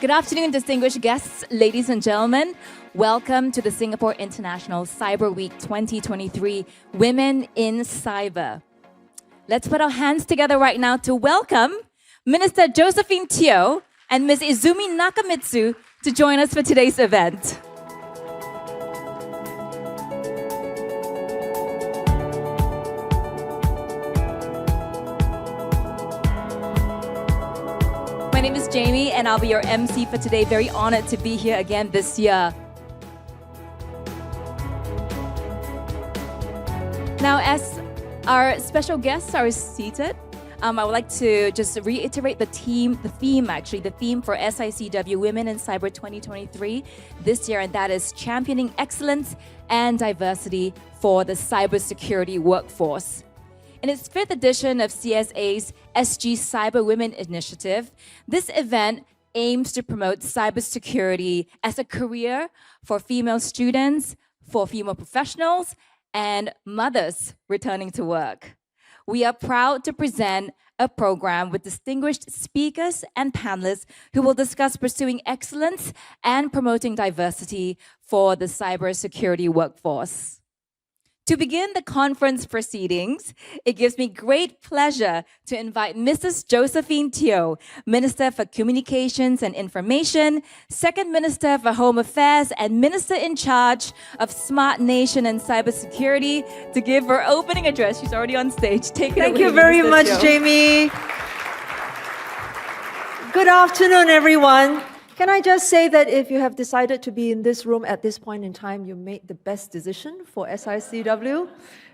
Good afternoon, distinguished guests, ladies and gentlemen. Welcome to the Singapore International Cyber Week 2023, Women in Cyber. Let's put our hands together right now to welcome Minister Josephine Teo and Ms. Izumi Nakamitsu to join us for today's event. My name is Jamie and I'll be your MC for today. Very honored to be here again this year. Now, as our special guests are seated, I would like to just reiterate the theme for SICW Women in Cyber 2023 this year, and that is championing excellence and diversity for the cybersecurity workforce. In its 5th edition of CSA's SG Cyber Women Initiative, this event aims to promote cybersecurity as a career for female students, for female professionals, and mothers returning to work. We are proud to present a program with distinguished speakers and panelists who will discuss pursuing excellence and promoting diversity for the cybersecurity workforce. To begin the conference proceedings, it gives me great pleasure to invite Mrs. Josephine Teo, Minister for Communications and Information, Second Minister for Home Affairs, and Minister in charge of Smart Nation and Cybersecurity, to give her opening address. She's already on stage. Take it away, Thank you very Minister much, Teo. Jamie. Good afternoon, everyone. Can I just say that if you have decided to be in this room at this point in time, you made the best decision for SICW.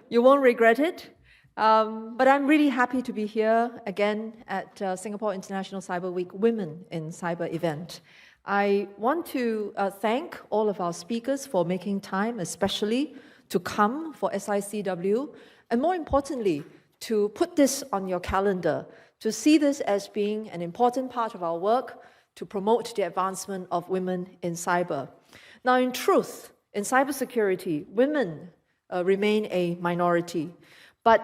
You won't regret it. But I'm really happy to be here again at Singapore International Cyber Week Women in Cyber event. I want to thank all of our speakers for making time, especially to come for SICW, and more importantly, to put this on your calendar, to see this as being an important part of our work to promote the advancement of women in cyber. Now, in truth, in cybersecurity, women remain a minority. But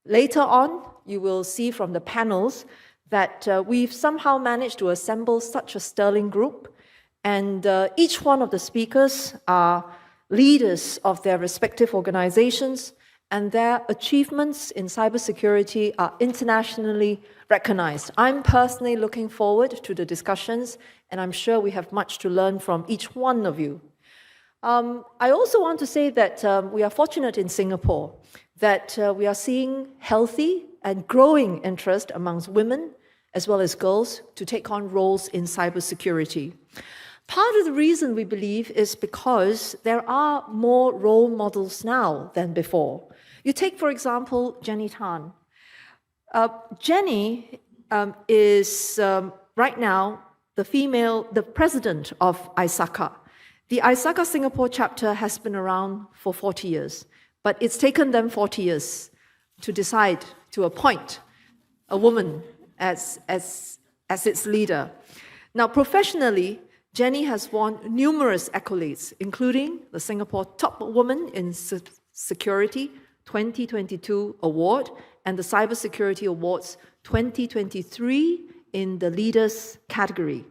later on, you will see from the panels that we've somehow managed to assemble such a sterling group, and each one of the speakers are leaders of their respective organizations, and their achievements in cybersecurity are internationally recognized. I'm personally looking forward to the discussions, and I'm sure we have much to learn from each one of you. I also want to say that we are fortunate in Singapore that we are seeing healthy and growing interest amongst women as well as girls to take on roles in cybersecurity. Part of the reason we believe is because there are more role models now than before. You take, for example, Jenny Tan. Jenny is right now the president of ISACA. The ISACA Singapore chapter has been around for 40 years, but it's taken them 40 years to decide to appoint a woman as its leader. Now, professionally, Jenny has won numerous accolades, including the Singapore Top Woman in Security 2022 award and the Cybersecurity Awards 2023 in the Leaders category.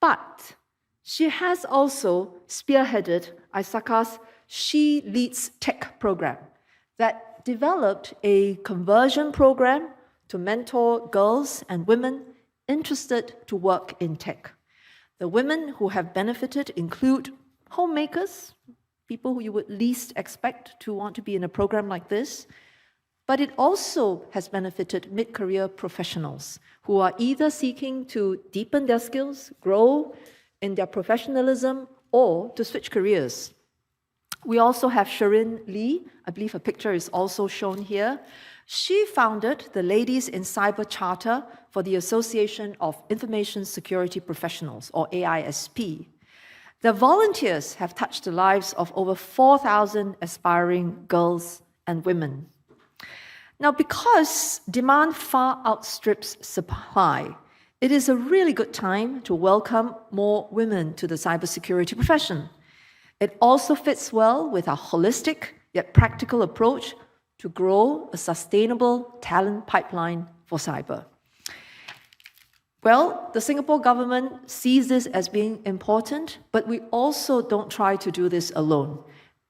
But she has also spearheaded ISACA's She Leads Tech program that developed a conversion program to mentor girls and women interested to work in tech. The women who have benefited include homemakers, people who you would least expect to want to be in a program like this, but it also has benefited mid-career professionals who are either seeking to deepen their skills, grow in their professionalism, or to switch careers. We also have Sherin Lee. I believe her picture is also shown here. She founded the Ladies in Cyber Charter for the Association of Information Security Professionals, or AISP. The volunteers have touched the lives of over 4,000 aspiring girls and women. Now, because demand far outstrips supply, it is a really good time to welcome more women to the cybersecurity profession. It also fits well with our holistic yet practical approach to grow a sustainable talent pipeline for cyber. Well, the Singapore government sees this as being important, but we also don't try to do this alone.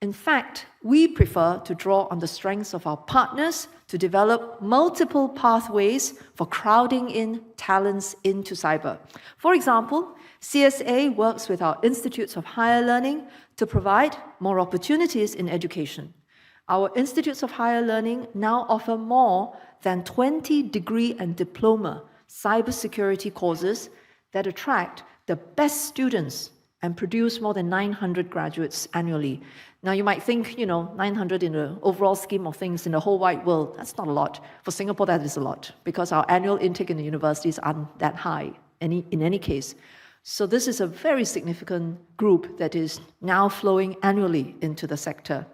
In fact, we prefer to draw on the strengths of our partners to develop multiple pathways for crowding in talents into cyber. For example, CSA works with our institutes of higher learning to provide more opportunities in education. Our institutes of higher learning now offer more than 20 degree and diploma cybersecurity courses that attract the best students and produce more than 900 graduates annually. Now, you might think, 900 in the overall scheme of things in the whole wide world, that's not a lot. For Singapore, that is a lot, because our annual intake in the universities aren't that high in any case. So this is a very significant group that is now flowing annually into the sector.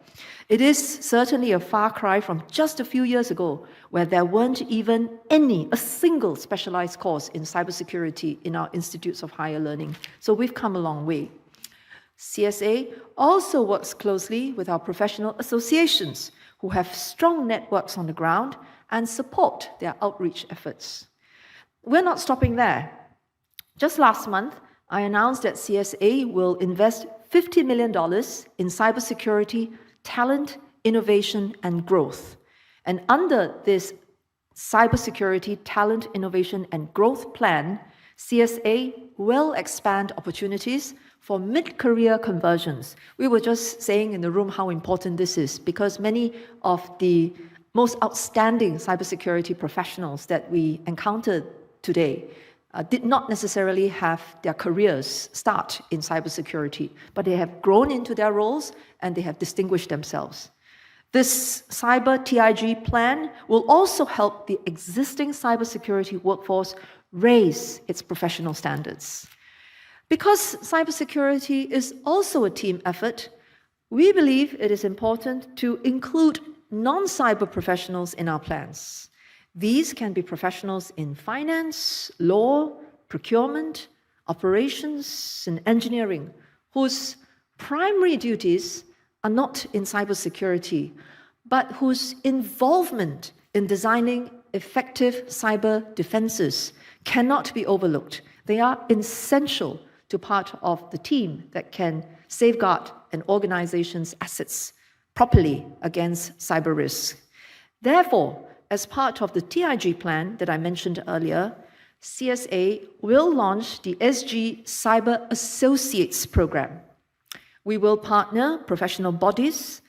It is certainly a far cry from just a few years ago, where there weren't even a single specialized course in cybersecurity in our institutes of higher learning. So we've come a long way. CSA also works closely with our professional associations, who have strong networks on the ground and support their outreach efforts. We're not stopping there. Just last month, I announced that CSA will invest $50 million in cybersecurity, talent, innovation, and growth. And under this cybersecurity, talent, innovation, and growth plan, CSA will expand opportunities for mid-career conversions. We were just saying in the room how important this is, because many of the most outstanding cybersecurity professionals that we encountered today did not necessarily have their careers start in cybersecurity, but they have grown into their roles and they have distinguished themselves. This cyber TIG plan will also help the existing cybersecurity workforce raise its professional standards. Because cybersecurity is also a team effort, we believe it is important to include non-cyber professionals in our plans. These can be professionals in finance, law, procurement, operations, and engineering, whose primary duties are not in cybersecurity, but whose involvement in designing effective cyber defenses cannot be overlooked. They are essential to part of the team that can safeguard an organization's assets properly against cyber risk. Therefore, as part of the TIG plan that I mentioned earlier, CSA will launch the SG Cyber Associates program. We will partner professional bodies,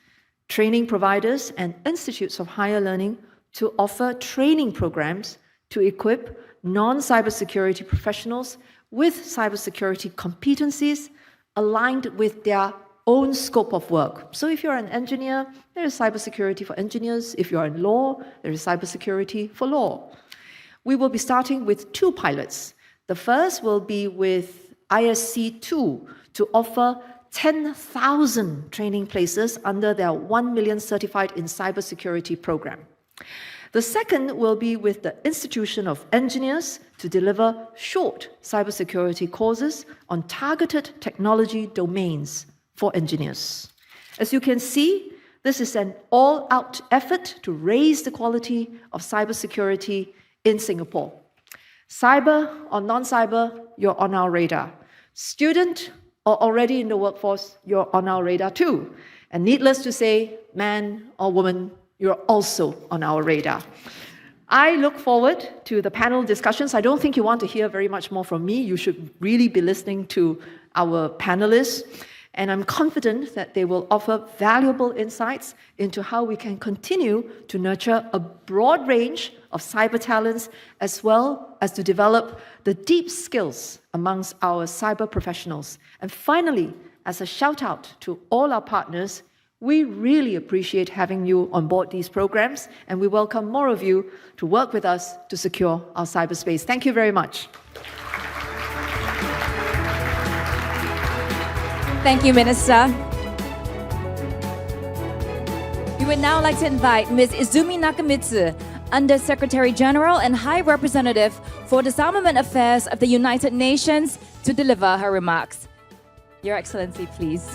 training providers, and institutes of higher learning to offer training programs to equip non-cybersecurity professionals with cybersecurity competencies aligned with their own scope of work. So if you're an engineer, there is cybersecurity for engineers. If you're in law, there is cybersecurity for law. We will be starting with 2 pilots. The first will be with ISC2 to offer 10,000 training places under their 1 million certified in cybersecurity program. The second will be with the Institution of Engineers to deliver short cybersecurity courses on targeted technology domains for engineers. As you can see, this is an all-out effort to raise the quality of cybersecurity in Singapore. Cyber or non-cyber, you're on our radar. Student or already in the workforce, you're on our radar too. And needless to say, man or woman, you're also on our radar. I look forward to the panel discussions. I don't think you want to hear very much more from me. You should really be listening to our panelists. And I'm confident that they will offer valuable insights into how we can continue to nurture a broad range of cyber talents, as well as to develop the deep skills amongst our cyber professionals. And finally, as a shout out to all our partners, we really appreciate having you on board these programs, and we welcome more of you to work with us to secure our cyberspace. Thank you very much. Thank you, Minister. We would now like to invite Ms. Izumi Nakamitsu, Under-Secretary General and High Representative for Disarmament Affairs of the United Nations, to deliver her remarks. Your Excellency, please.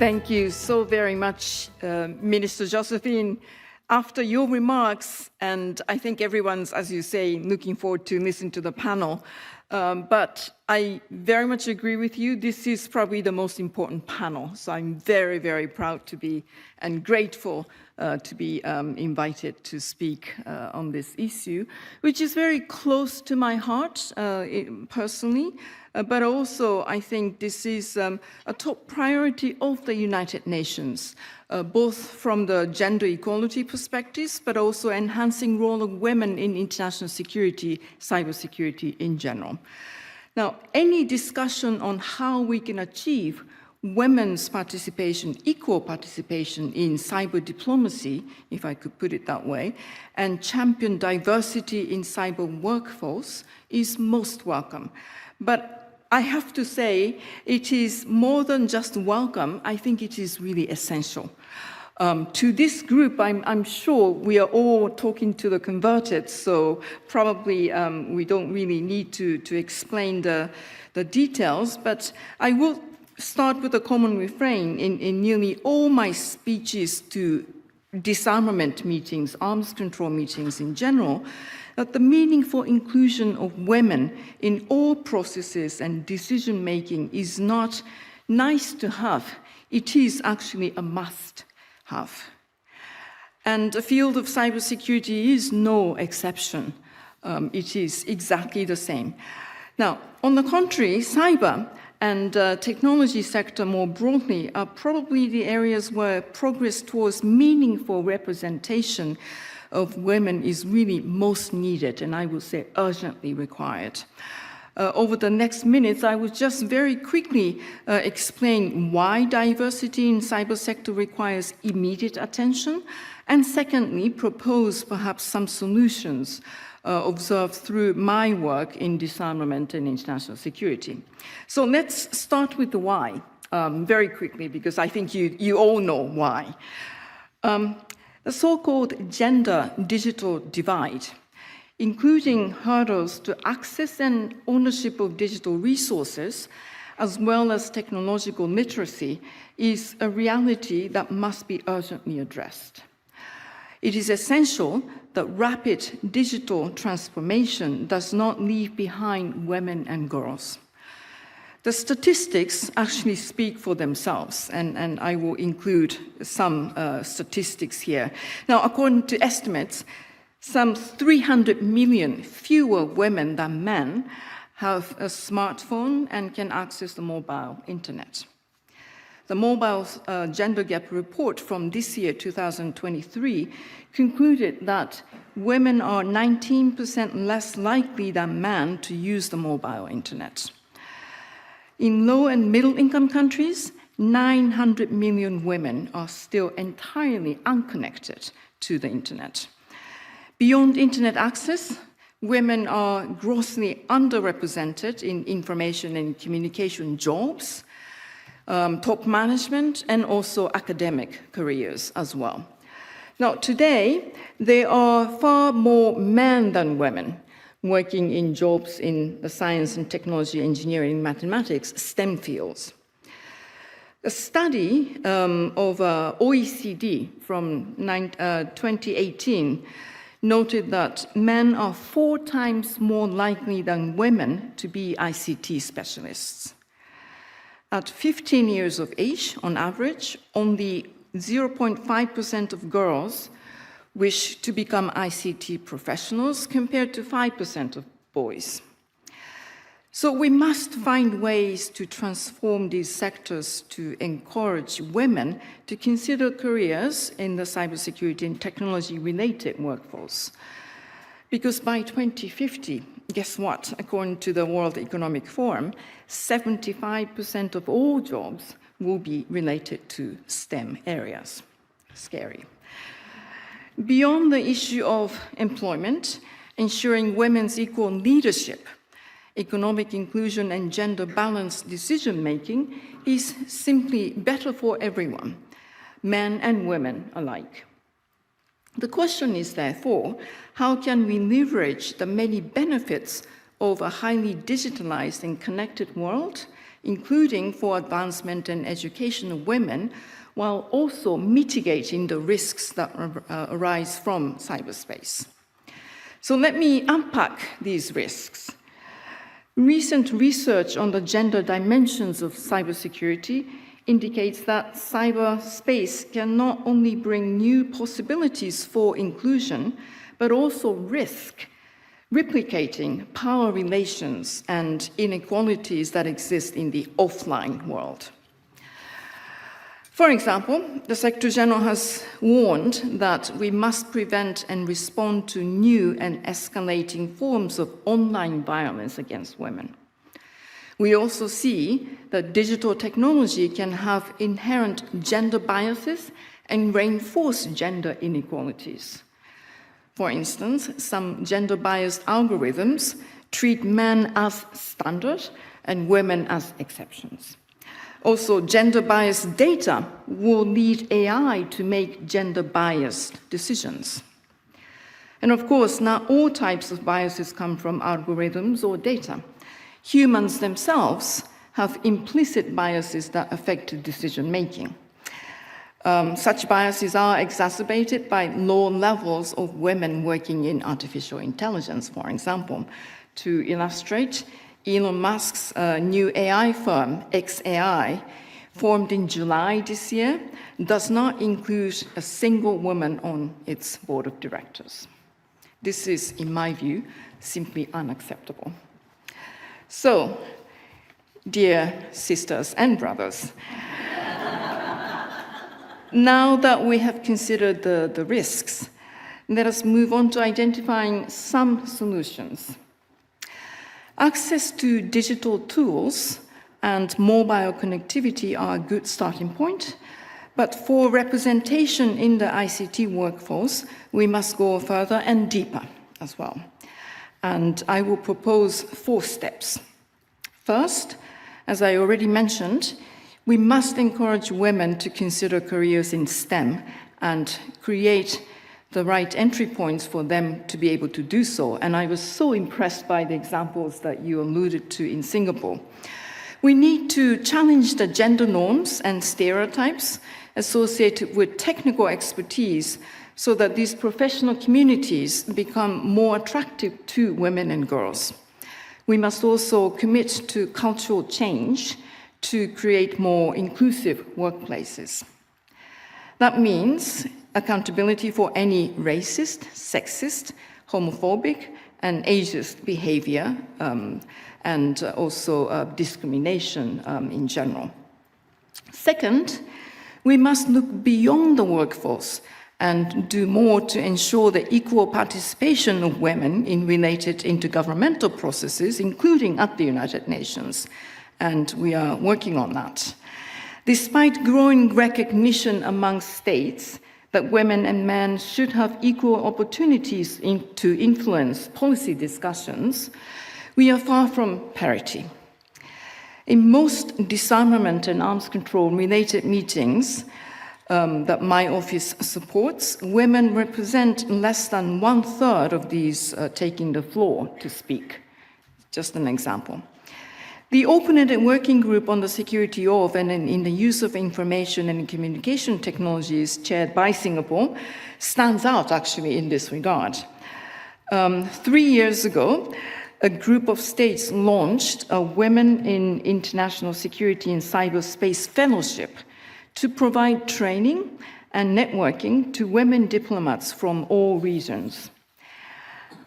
Thank you so very much, Minister Josephine. After your remarks, and I think everyone's, as you say, looking forward to listen to the panel, but I very much agree with you. This is probably the most important panel, so I'm very, very proud to be and grateful to be invited to speak on this issue, which is very close to my heart personally, but also I think this is a top priority of the United Nations, both from the gender equality perspectives, but also enhancing role of women in international security, cybersecurity in general. Now, any discussion on how we can achieve women's participation, equal participation in cyber diplomacy, if I could put it that way, and champion diversity in cyber workforce is most welcome. But I have to say, it is more than just welcome. I think it is really essential. To this group, I'm sure we are all talking to the converted, so probably we don't really need to explain the details, but I will start with a common refrain in nearly all my speeches to disarmament meetings, arms control meetings in general, that the meaningful inclusion of women in all processes and decision-making is not nice to have, it is actually a must-have. And the field of cybersecurity is no exception. It is exactly the same. Now, on the contrary, cyber and technology sector more broadly are probably the areas where progress towards meaningful representation of women is really most needed, and I would say urgently required. Over the next minutes, I will just very quickly explain why diversity in cyber sector requires immediate attention, and secondly, propose perhaps some solutions observed through my work in disarmament and international security. So let's start with the why, very quickly, because I think you all know why. The so-called gender digital divide, including hurdles to access and ownership of digital resources, as well as technological literacy, is a reality that must be urgently addressed. It is essential that rapid digital transformation does not leave behind women and girls. The statistics actually speak for themselves, and I will include some statistics here. Now, according to estimates, some 300 million fewer women than men have a smartphone and can access the mobile internet. The Mobile Gender Gap Report from this year, 2023, concluded that women are 19% less likely than men to use the mobile internet. In low and middle income countries, 900 million women are still entirely unconnected to the internet. Beyond internet access, women are grossly underrepresented in information and communication jobs, top management, and also academic careers as well. Now, today, there are far more men than women working in jobs in the science and technology, engineering, mathematics, STEM fields. A study of OECD from 2018 noted that men are 4 times more likely than women to be ICT specialists. At 15 years of age, on average, only 0.5% of girls wish to become ICT professionals compared to 5% of boys. So we must find ways to transform these sectors to encourage women to consider careers in the cybersecurity and technology-related workforce. Because by 2050, guess what? According to the World Economic Forum, 75% of all jobs will be related to STEM areas. Scary. Beyond the issue of employment, ensuring women's equal leadership, economic inclusion, and gender-balanced decision-making is simply better for everyone, men and women alike. The question is, therefore, how can we leverage the many benefits of a highly digitalized and connected world including for advancement and education of women, while also mitigating the risks that arise from cyberspace. So let me unpack these risks. Recent research on the gender dimensions of cybersecurity indicates that cyberspace can not only bring new possibilities for inclusion, but also risk replicating power relations and inequalities that exist in the offline world. For example, the Secretary General has warned that we must prevent and respond to new and escalating forms of online violence against women. We also see that digital technology can have inherent gender biases and reinforce gender inequalities. For instance, some gender-biased algorithms treat men as standard and women as exceptions. Also, gender-biased data will lead AI to make gender-biased decisions. And of course, not all types of biases come from algorithms or data. Humans themselves have implicit biases that affect decision-making. Such biases are exacerbated by low levels of women working in artificial intelligence, for example. To illustrate, Elon Musk's new AI firm, xAI, formed in July this year, does not include a single woman on its board of directors. This is, in my view, simply unacceptable. So, dear sisters and brothers, now that we have considered the risks, let us move on to identifying some solutions. Access to digital tools and mobile connectivity are a good starting point, but for representation in the ICT workforce, we must go further and deeper as well. And I will propose 4 steps. First, as I already mentioned, we must encourage women to consider careers in STEM and create the right entry points for them to be able to do so. And I was so impressed by the examples that you alluded to in Singapore. We need to challenge the gender norms and stereotypes associated with technical expertise so that these professional communities become more attractive to women and girls. We must also commit to cultural change to create more inclusive workplaces. That means accountability for any racist, sexist, homophobic, and ageist behavior, and also discrimination in general. Second, we must look beyond the workforce and do more to ensure the equal participation of women in related intergovernmental processes, including at the United Nations. And we are working on that. Despite growing recognition among states that women and men should have equal opportunities to influence policy discussions, we are far from parity. In most disarmament and arms control related meetings that my office supports, women represent less than 1/3 of these taking the floor to speak. Just an example. The Open-Ended Working Group on the Security of and in the Use of Information and Communication Technologies, chaired by Singapore, stands out actually in this regard. 3 years ago, a group of states launched a Women in International Security and Cyberspace Fellowship to provide training and networking to women diplomats from all regions.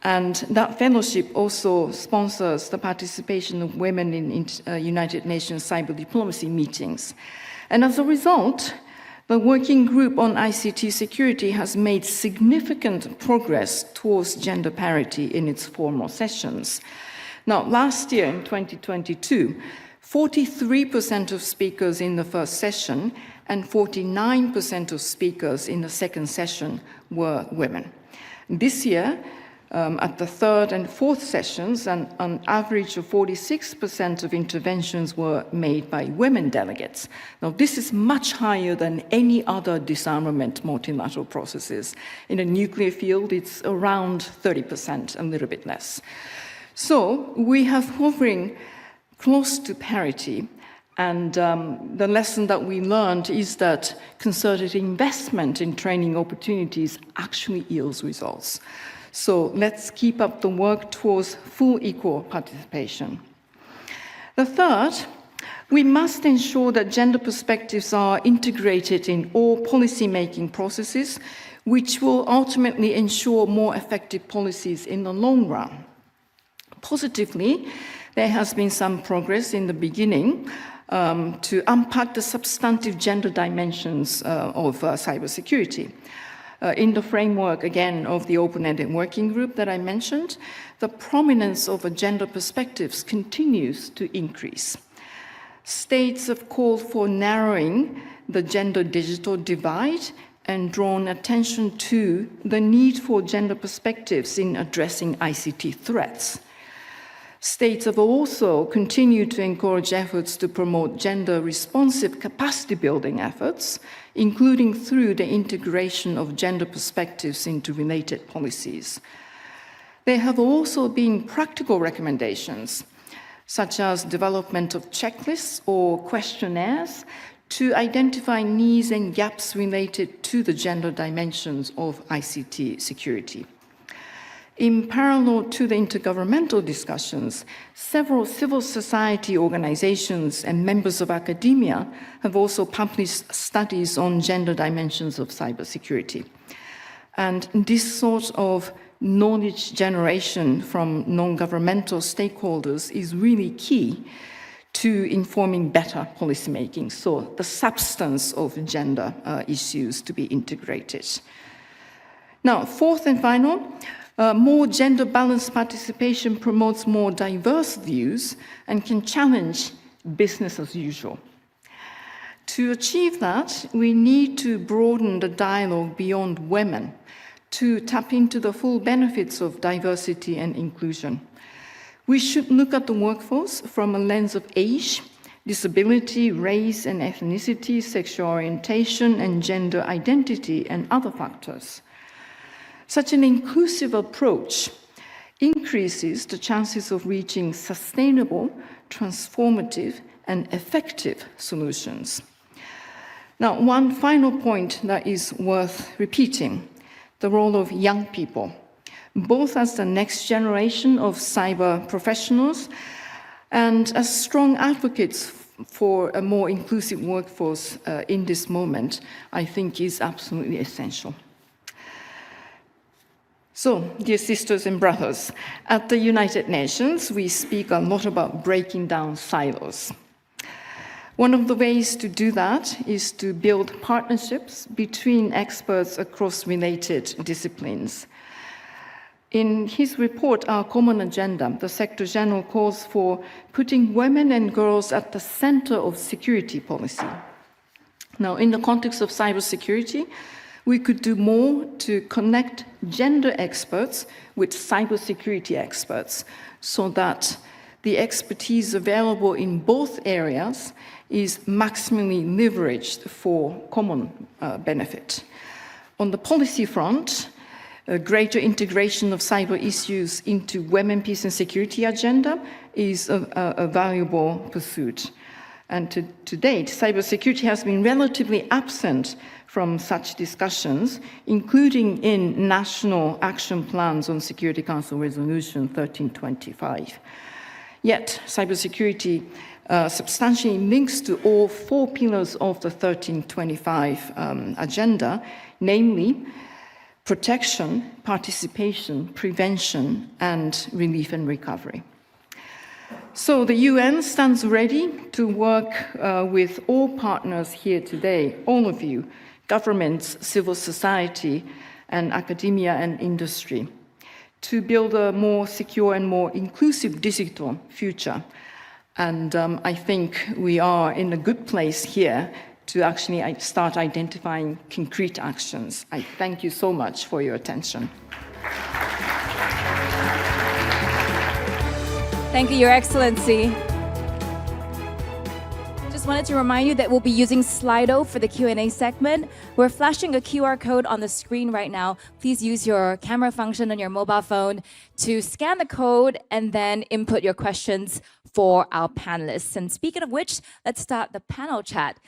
And that fellowship also sponsors the participation of women in United Nations cyber diplomacy meetings. And as a result, the working group on ICT security has made significant progress towards gender parity in its formal sessions. Now, last year in 2022, 43% of speakers in the first session and 49% of speakers in the second session were women. This year, at the third and fourth sessions, an average of 46% of interventions were made by women delegates. Now, this is much higher than any other disarmament multilateral processes. In the nuclear field, it's around 30%, a little bit less. So we have hovering close to parity, And the lesson that we learned is that concerted investment in training opportunities actually yields results. So let's keep up the work towards full equal participation. The third, we must ensure that gender perspectives are integrated in all policy-making processes, which will ultimately ensure more effective policies in the long run. Positively, there has been some progress in the beginning to unpack the substantive gender dimensions of cybersecurity. In the framework, again, of the open-ended working group that I mentioned, the prominence of gender perspectives continues to increase. States have called for narrowing the gender-digital divide and drawn attention to the need for gender perspectives in addressing ICT threats. States have also continued to encourage efforts to promote gender-responsive capacity-building efforts, including through the integration of gender perspectives into related policies. There have also been practical recommendations, such as development of checklists or questionnaires to identify needs and gaps related to the gender dimensions of ICT security. In parallel to the intergovernmental discussions, several civil society organizations and members of academia have also published studies on gender dimensions of cybersecurity. And this sort of knowledge generation from non-governmental stakeholders is really key to informing better policymaking, so the substance of gender issues to be integrated. Now, fourth and final, more gender-balanced participation promotes more diverse views and can challenge business as usual. To achieve that, we need to broaden the dialogue beyond women to tap into the full benefits of diversity and inclusion. We should look at the workforce from a lens of age, disability, race and ethnicity, sexual orientation, and gender identity, and other factors. Such an inclusive approach increases the chances of reaching sustainable, transformative, and effective solutions. Now, one final point that is worth repeating, the role of young people, both as the next generation of cyber professionals and as strong advocates for a more inclusive workforce in this moment, I think is absolutely essential. So, dear sisters and brothers, at the United Nations, we speak a lot about breaking down silos. One of the ways to do that is to build partnerships between experts across related disciplines. In his report, Our Common Agenda, the Secretary General calls for putting women and girls at the center of security policy. Now, in the context of cybersecurity, we could do more to connect gender experts with cybersecurity experts so that the expertise available in both areas is maximally leveraged for common benefit. On the policy front, a greater integration of cyber issues into women, peace and security agenda is a valuable pursuit. And to date, cybersecurity has been relatively absent from such discussions, including in national action plans on Security Council Resolution 1325. Yet, cybersecurity substantially links to all four pillars of the 1325 agenda, namely protection, participation, prevention, and relief and recovery. So the UN stands ready to work with all partners here today, all of you, governments, civil society, and academia and industry, to build a more secure and more inclusive digital future. And I think we are in a good place here to actually start identifying concrete actions. I thank you so much for your attention. Thank you, Your Excellency. Just Just wanted to remind you that we'll be using Slido for the Q&A segment. We're flashing a QR code on the screen right now. Please use your camera function on your mobile phone to scan the code and then input your questions for our panelists. And speaking of which, let's start the panel chat.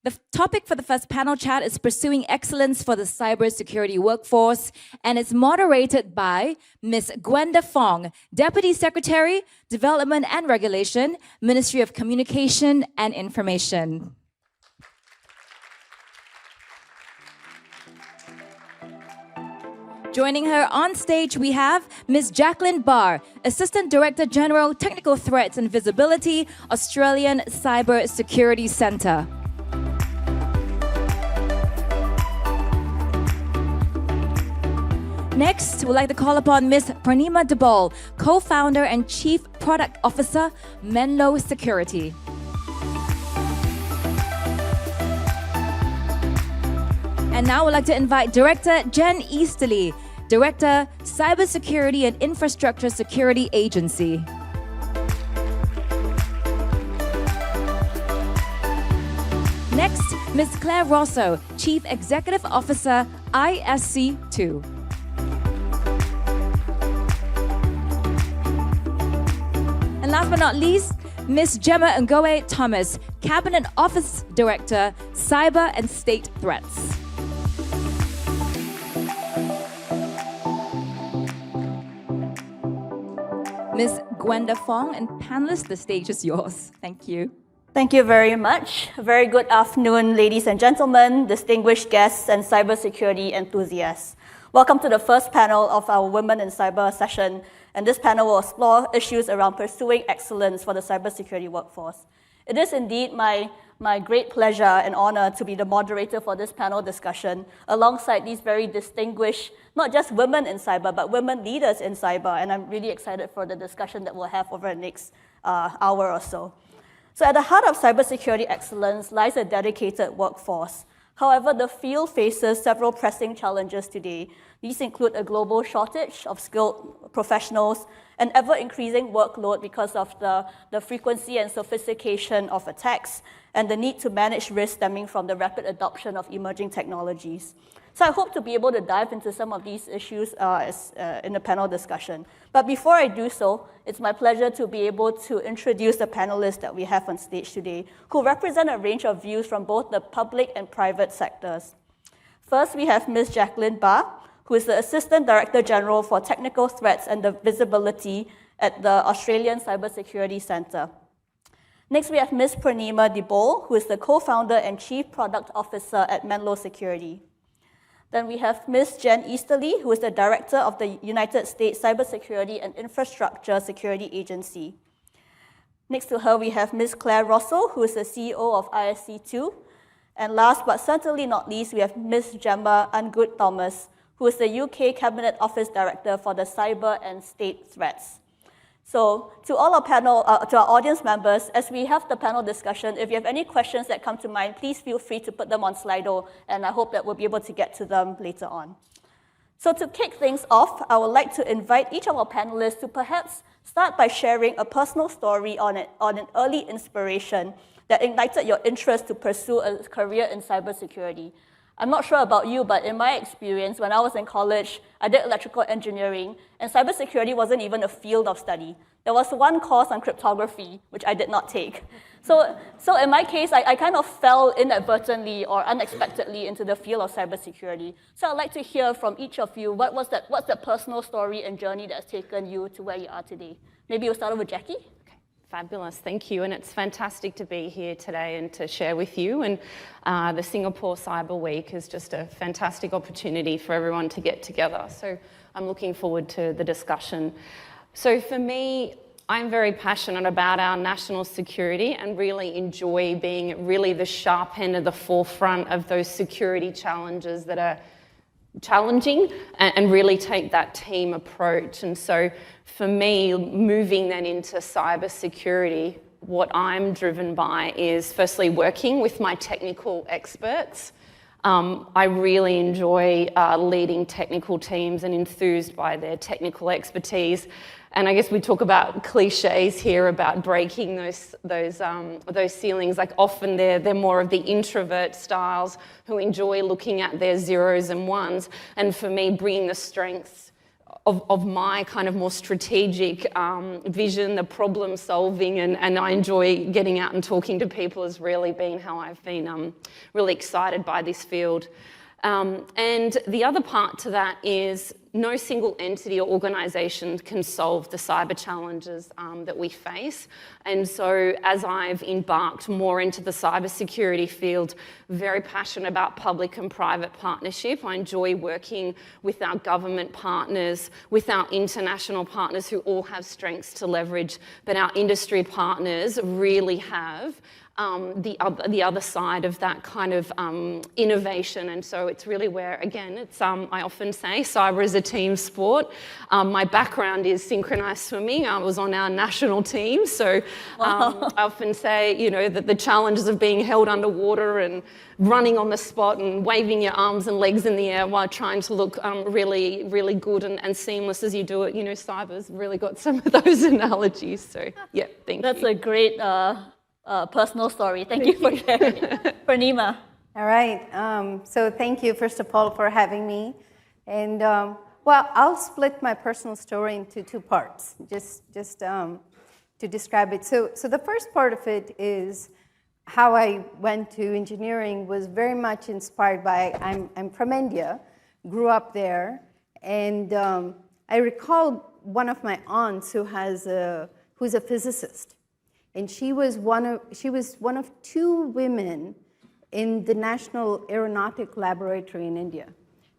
The topic for the first panel chat is Pursuing Excellence for the Cybersecurity Workforce, and it's moderated by Ms. Gwenda Fong, Deputy Secretary, Development and Regulation, Ministry of Communication and Information. Joining her on stage, we have Ms. Jacqueline Barr, Assistant Director General, Technical Threats and Visibility, Australian Cyber Security Centre. Next, we'd like to call upon Ms. Purnima Debol, Co-founder and Chief Product Officer, Menlo Security. And now we'd like to invite Director Jen Easterly, Director, Cybersecurity and Infrastructure Security Agency. Next, Ms. Claire Rosso, Chief Executive Officer, ISC2. And last but not least, Ms. Gemma Ngoe Thomas, Cabinet Office Director, Cyber and State Threats. Ms. Gwenda Fong and panelists, the stage is yours. Thank you. Thank you very much. Very good afternoon, ladies and gentlemen, distinguished guests, and cybersecurity enthusiasts. Welcome to the first panel of our Women in Cyber session, and this panel will explore issues around pursuing excellence for the cybersecurity workforce. It is indeed my great pleasure and honor to be the moderator for this panel discussion, alongside these very distinguished, not just women in cyber, but women leaders in cyber, and I'm really excited for the discussion that we'll have over the next hour or so. So at the heart of cybersecurity excellence lies a dedicated workforce. However, the field faces several pressing challenges today. These include a global shortage of skilled professionals, an ever-increasing workload because of the frequency and sophistication of attacks, and the need to manage risk stemming from the rapid adoption of emerging technologies. So I hope to be able to dive into some of these issues in the panel discussion. But before I do so, it's my pleasure to be able to introduce the panelists that we have on stage today, who represent a range of views from both the public and private sectors. First, we have Ms. Jacqueline Barr, who is the Assistant Director General for Technical Threats and Visibility at the Australian Cybersecurity Centre. Next, we have Ms. Purnima Debol, who is the Co-founder and Chief Product Officer at Menlo Security. Then we have Ms. Jen Easterly, who is the Director of the United States Cybersecurity and Infrastructure Security Agency. Next to her, we have Ms. Claire Rosso, who is the CEO of ISC2. And last but certainly not least, we have Ms. Gemma Ngoe Thomas, who is the UK Cabinet Office Director for the Cyber and State Threats. So to all our panel, to our audience members, as we have the panel discussion, if you have any questions that come to mind, please feel free to put them on Slido, and I hope that we'll be able to get to them later on. So to kick things off, I would like to invite each of our panelists to perhaps start by sharing a personal story on an early inspiration that ignited your interest to pursue a career in cybersecurity. I'm not sure about you, but in my experience, when I was in college, I did electrical engineering, and cybersecurity wasn't even a field of study. There was one course on cryptography, which I did not take. So in my case, I kind of fell inadvertently or unexpectedly into the field of cybersecurity. So I'd like to hear from each of you, what's the personal story and journey that has taken you to where you are today? Maybe we'll start with Jackie. Fabulous, thank you. And it's fantastic to be here today and to share with you. And the Singapore Cyber Week is just a fantastic opportunity for everyone to get together. So I'm looking forward to the discussion. So for me, I'm very passionate about our national security and really enjoy being at really the sharp end of the forefront of those security challenges that are challenging and really take that team approach. And so for me, moving then into cybersecurity, what I'm driven by is firstly working with my technical experts. I really enjoy leading technical teams and enthused by their technical expertise. And I guess we talk about cliches here about breaking those ceilings. Like often they're more of the introvert styles who enjoy looking at their zeros and ones. And for me, bringing the strengths of my kind of more strategic vision, the problem solving, and I enjoy getting out and talking to people has really been how I've been really excited by this field. And the other part to that is no single entity or organisation can solve the cyber challenges that we face. And so as I've embarked more into the cybersecurity field, very passionate about public and private partnership. I enjoy working with our government partners, with our international partners who all have strengths to leverage, but our industry partners really have the other side of that kind of innovation. And so it's really where, again, it's I often say cyber is a team sport. My background is synchronized swimming. I was on our national team. So I often say, you know, that the challenges of being held underwater and running on the spot and waving your arms and legs in the air while trying to look really, really good and seamless as you do it. You know, cyber's really got some of those analogies. So yeah, thank you. That's a great personal story. Thank you for sharing. Purnima. All right. So thank you, first of all, for having me. And well, I'll split my personal story into two parts, just to describe it. So the first part of it is how I went to engineering was very much inspired by, I'm from India, grew up there, and I recall one of my aunts who's a physicist. And she was one of two women in the National Aeronautic Laboratory in India.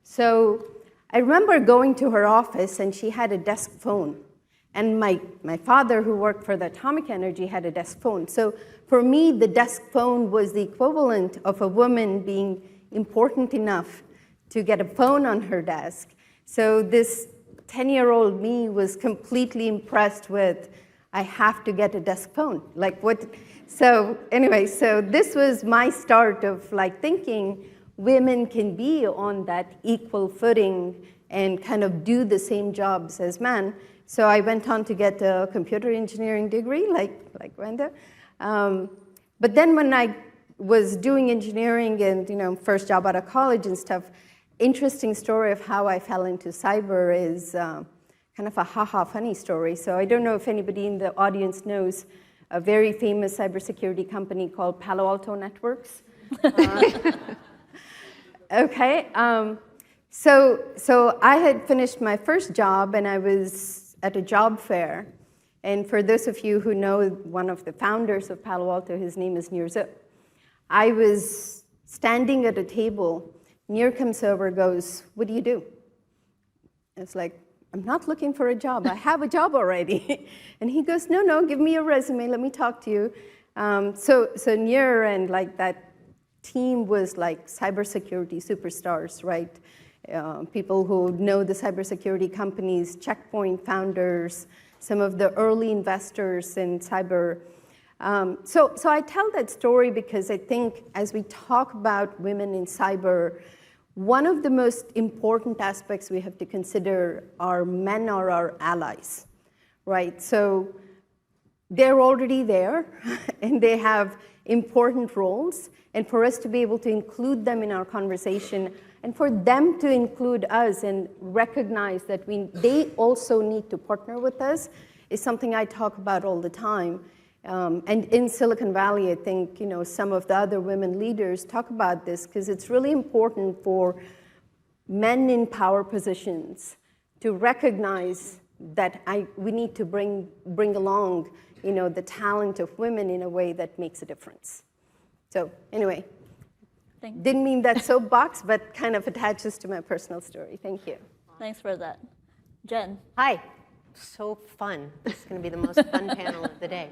So I remember going to her office, and she had a desk phone. And my father, who worked for the Atomic Energy, had a desk phone. So for me, the desk phone was the equivalent of a woman being important enough to get a phone on her desk. So this 10-year-old me was completely impressed with, I have to get a desk phone. Like what? So anyway, so this was my start of like thinking women can be on that equal footing and kind of do the same jobs as men. So I went on to get a computer engineering degree, like Brenda. But then when I was doing engineering and, you know, first job out of college and stuff, interesting story of how I fell into cyber is kind of a ha-ha funny story. So I don't know if anybody in the audience knows a very famous cybersecurity company called Palo Alto Networks. Okay. So I had finished my first job, and I was at a job fair. And for those of you who know one of the founders of Palo Alto, his name is Nir Zip. I was standing at a table. Nir comes over, goes, "What do you do?" It's like, "I'm not looking for a job. I have a job already." And he goes, no, give me your resume. Let me talk to you. So Nir and like that team was like cybersecurity superstars, right? People who know the cybersecurity companies, Checkpoint founders, some of the early investors in cyber. So I tell that story because I think as we talk about women in cyber, one of the most important aspects we have to consider are men are our allies, right? So they're already there, and they have important roles, and for us to be able to include them in our conversation, and for them to include us and recognize that they also need to partner with us is something I talk about all the time. And in Silicon Valley, I think, you know, some of the other women leaders talk about this because it's really important for men in power positions to recognize that we need to bring along, you know, the talent of women in a way that makes a difference. So anyway, didn't mean that soapbox, but kind of attaches to my personal story. Thank you. Thanks for that. Jen. Hi. So fun. It's going to be the most fun panel of the day.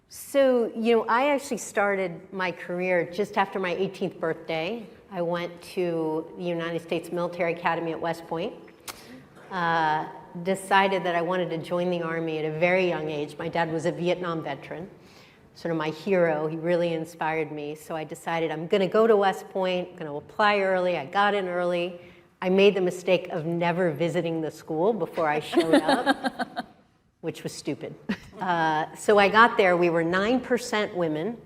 So, you know, I actually started my career just after my 18th birthday. I went to the United States Military Academy at West Point. Decided that I wanted to join the Army at a very young age. My dad was a Vietnam veteran, sort of my hero. He really inspired me. So I decided I'm going to go to West Point, I'm going to apply early. I got in early. I made the mistake of never visiting the school before I showed up, which was stupid. So I got there, we were 9% women,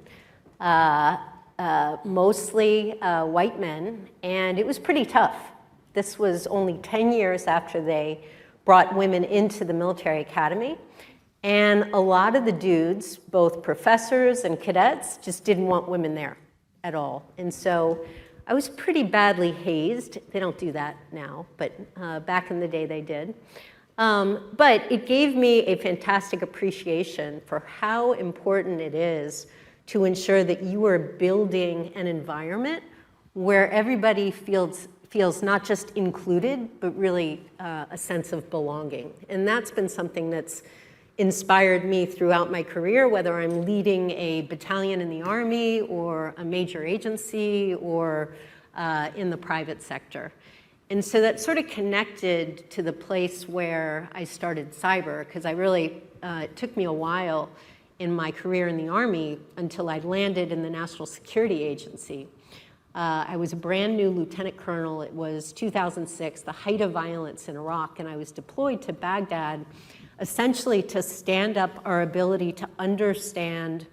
mostly white men, and it was pretty tough. This was only 10 years after they brought women into the military academy. And a lot of the dudes, both professors and cadets, just didn't want women there at all. And so I was pretty badly hazed. They don't do that now, but back in the day they did. But it gave me a fantastic appreciation for how important it is to ensure that you are building an environment where everybody feels not just included, but really a sense of belonging. And that's been something that's inspired me throughout my career, whether I'm leading a battalion in the Army or a major agency or in the private sector. And so that sort of connected to the place where I started cyber, because I really, it took me a while in my career in the Army until I landed in the National Security Agency. I was a brand new lieutenant colonel. It was 2006, the height of violence in Iraq, and I was deployed to Baghdad essentially to stand up our ability to understand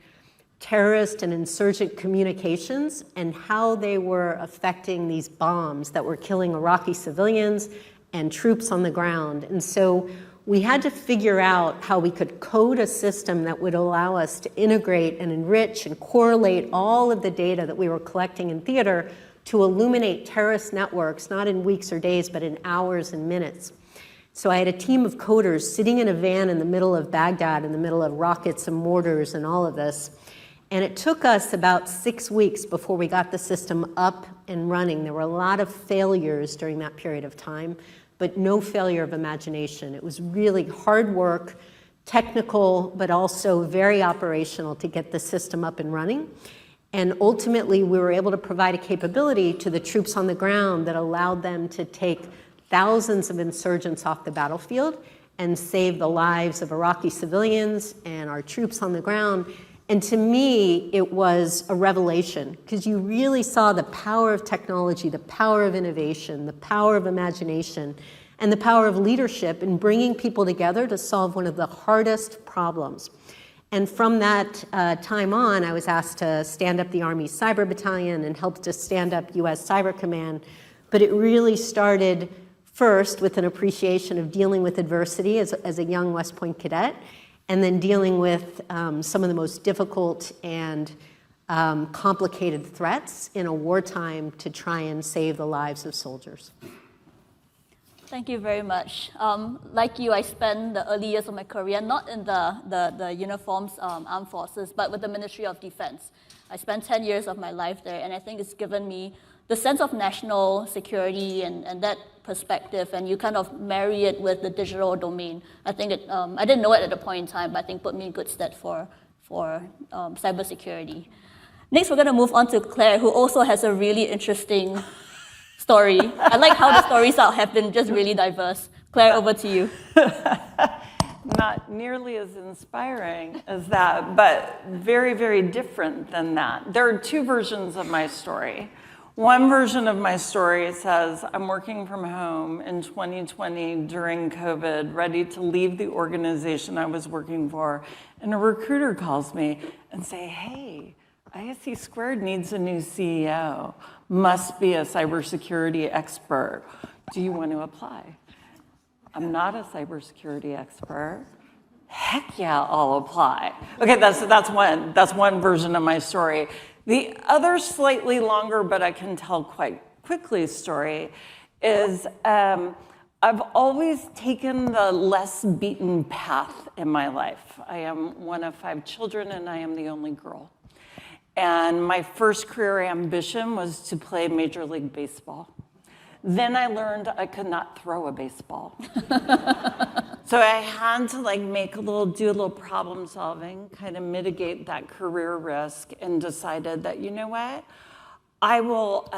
terrorist and insurgent communications and how they were affecting these bombs that were killing Iraqi civilians and troops on the ground. And so we had to figure out how we could code a system that would allow us to integrate and enrich and correlate all of the data that we were collecting in theater to illuminate terrorist networks, not in weeks or days, but in hours and minutes. So I had a team of coders sitting in a van in the middle of Baghdad, in the middle of rockets and mortars and all of this. And it took us about 6 weeks before we got the system up and running. There were a lot of failures during that period of time, but no failure of imagination. It was really hard work, technical, but also very operational to get the system up and running. And ultimately, we were able to provide a capability to the troops on the ground that allowed them to take thousands of insurgents off the battlefield and save the lives of Iraqi civilians and our troops on the ground. And to me, it was a revelation, because you really saw the power of technology, the power of innovation, the power of imagination, and the power of leadership in bringing people together to solve one of the hardest problems. And from that time on, I was asked to stand up the Army Cyber Battalion and help to stand up US Cyber Command. But it really started first with an appreciation of dealing with adversity as a young West Point cadet, and then dealing with some of the most difficult and complicated threats in a wartime to try and save the lives of soldiers. Thank you very much. Like you, I spent the early years of my career not in the uniforms armed forces, but with the Ministry of Defense. I spent 10 years of my life there, and I think it's given me the sense of national security and that perspective, and you kind of marry it with the digital domain. I think it, I didn't know it at the point in time, but I think put me in good stead for cybersecurity. Next, we're going to move on to Claire, who also has a really interesting story. I like how the stories have been just really diverse. Claire, over to you. Not nearly as inspiring as that, but very, very different than that. There are two versions of my story. One version of my story says, I'm working from home in 2020 during COVID, ready to leave the organization I was working for, and a recruiter calls me and say, hey, ISC Squared needs a new CEO, must be a cybersecurity expert. Do you want to apply? I'm not a cybersecurity expert. Heck yeah, I'll apply. Okay, that's one version of my story. The other slightly longer, but I can tell quite quickly story is I've always taken the less beaten path in my life. I am one of 5 children and I am the only girl. And my first career ambition was to play Major League Baseball. Then I learned I could not throw a baseball. So I had to do a little problem solving, kind of mitigate that career risk, and decided that, you know what, I will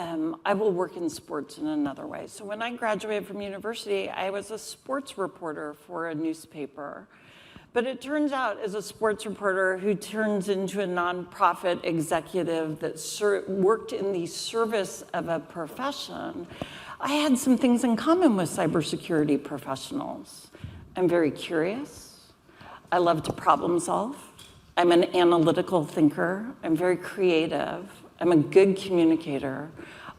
work in sports in another way. So when I graduated from university, I was a sports reporter for a newspaper. But it turns out, as a sports reporter who turns into a nonprofit executive that worked in the service of a profession, I had some things in common with cybersecurity professionals. I'm very curious. I love to problem solve. I'm an analytical thinker. I'm very creative. I'm a good communicator.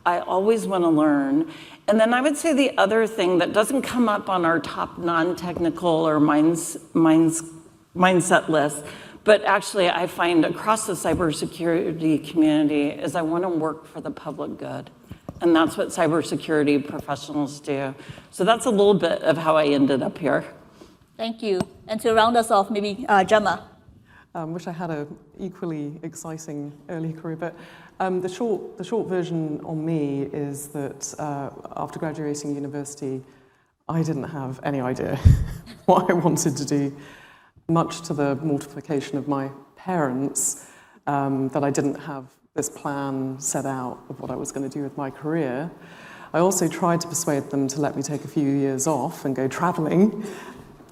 I always want to learn. And then I would say the other thing that doesn't come up on our top non-technical or mindset list, but actually I find across the cybersecurity community is I want to work for the public good. And that's what cybersecurity professionals do. So that's a little bit of how I ended up here. Thank you. And to round us off, maybe Gemma. Wish I had an equally exciting early career, but the short version on me is that after graduating university, I didn't have any idea what I wanted to do, much to the mortification of my parents, that I didn't have this plan set out of what I was going to do with my career. I also tried to persuade them to let me take a few years off and go traveling.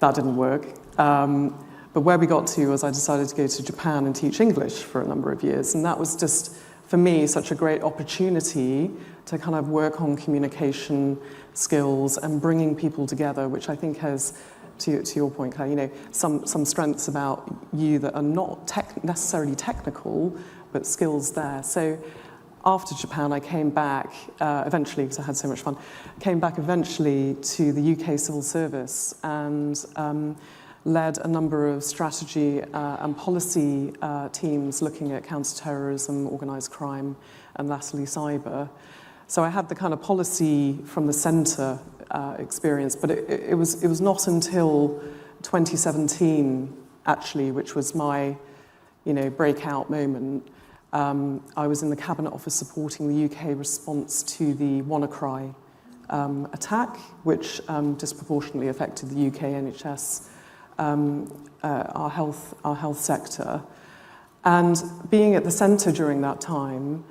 That didn't work. But where we got to was I decided to go to Japan and teach English for a number of years. And that was just, for me, such a great opportunity to kind of work on communication skills and bringing people together, which I think has, to your point, Claire, you know, some strengths about you that are not necessarily technical, but skills there. So after Japan, I came back eventually, because I had so much fun, came back eventually to the UK civil service and led a number of strategy and policy teams looking at counterterrorism, organised crime, and lastly, cyber. So I had the kind of policy from the centre experience, but it was not until 2017, actually, which was my, you know, breakout moment. I was in the Cabinet Office supporting the UK response to the WannaCry attack, which disproportionately affected the UK NHS, our health sector. And being at the centre during that time,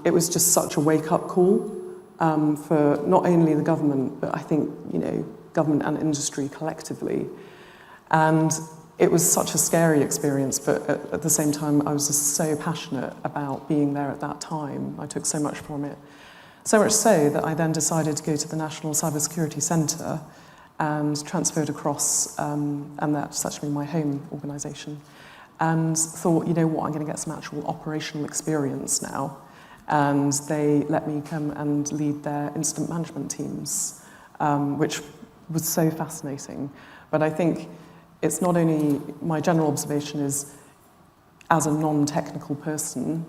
it was just such a wake-up call for not only the government, but I think, you know, government and industry collectively. And it was such a scary experience, but at the same time, I was just so passionate about being there at that time. I took so much from it. So much so that I then decided to go to the National Cybersecurity Centre and transferred across, and that's actually my home organisation, and thought, you know what, I'm going to get some actual operational experience now. And they let me come and lead their incident management teams, which was so fascinating. But I think it's not only, my general observation is, as a non-technical person,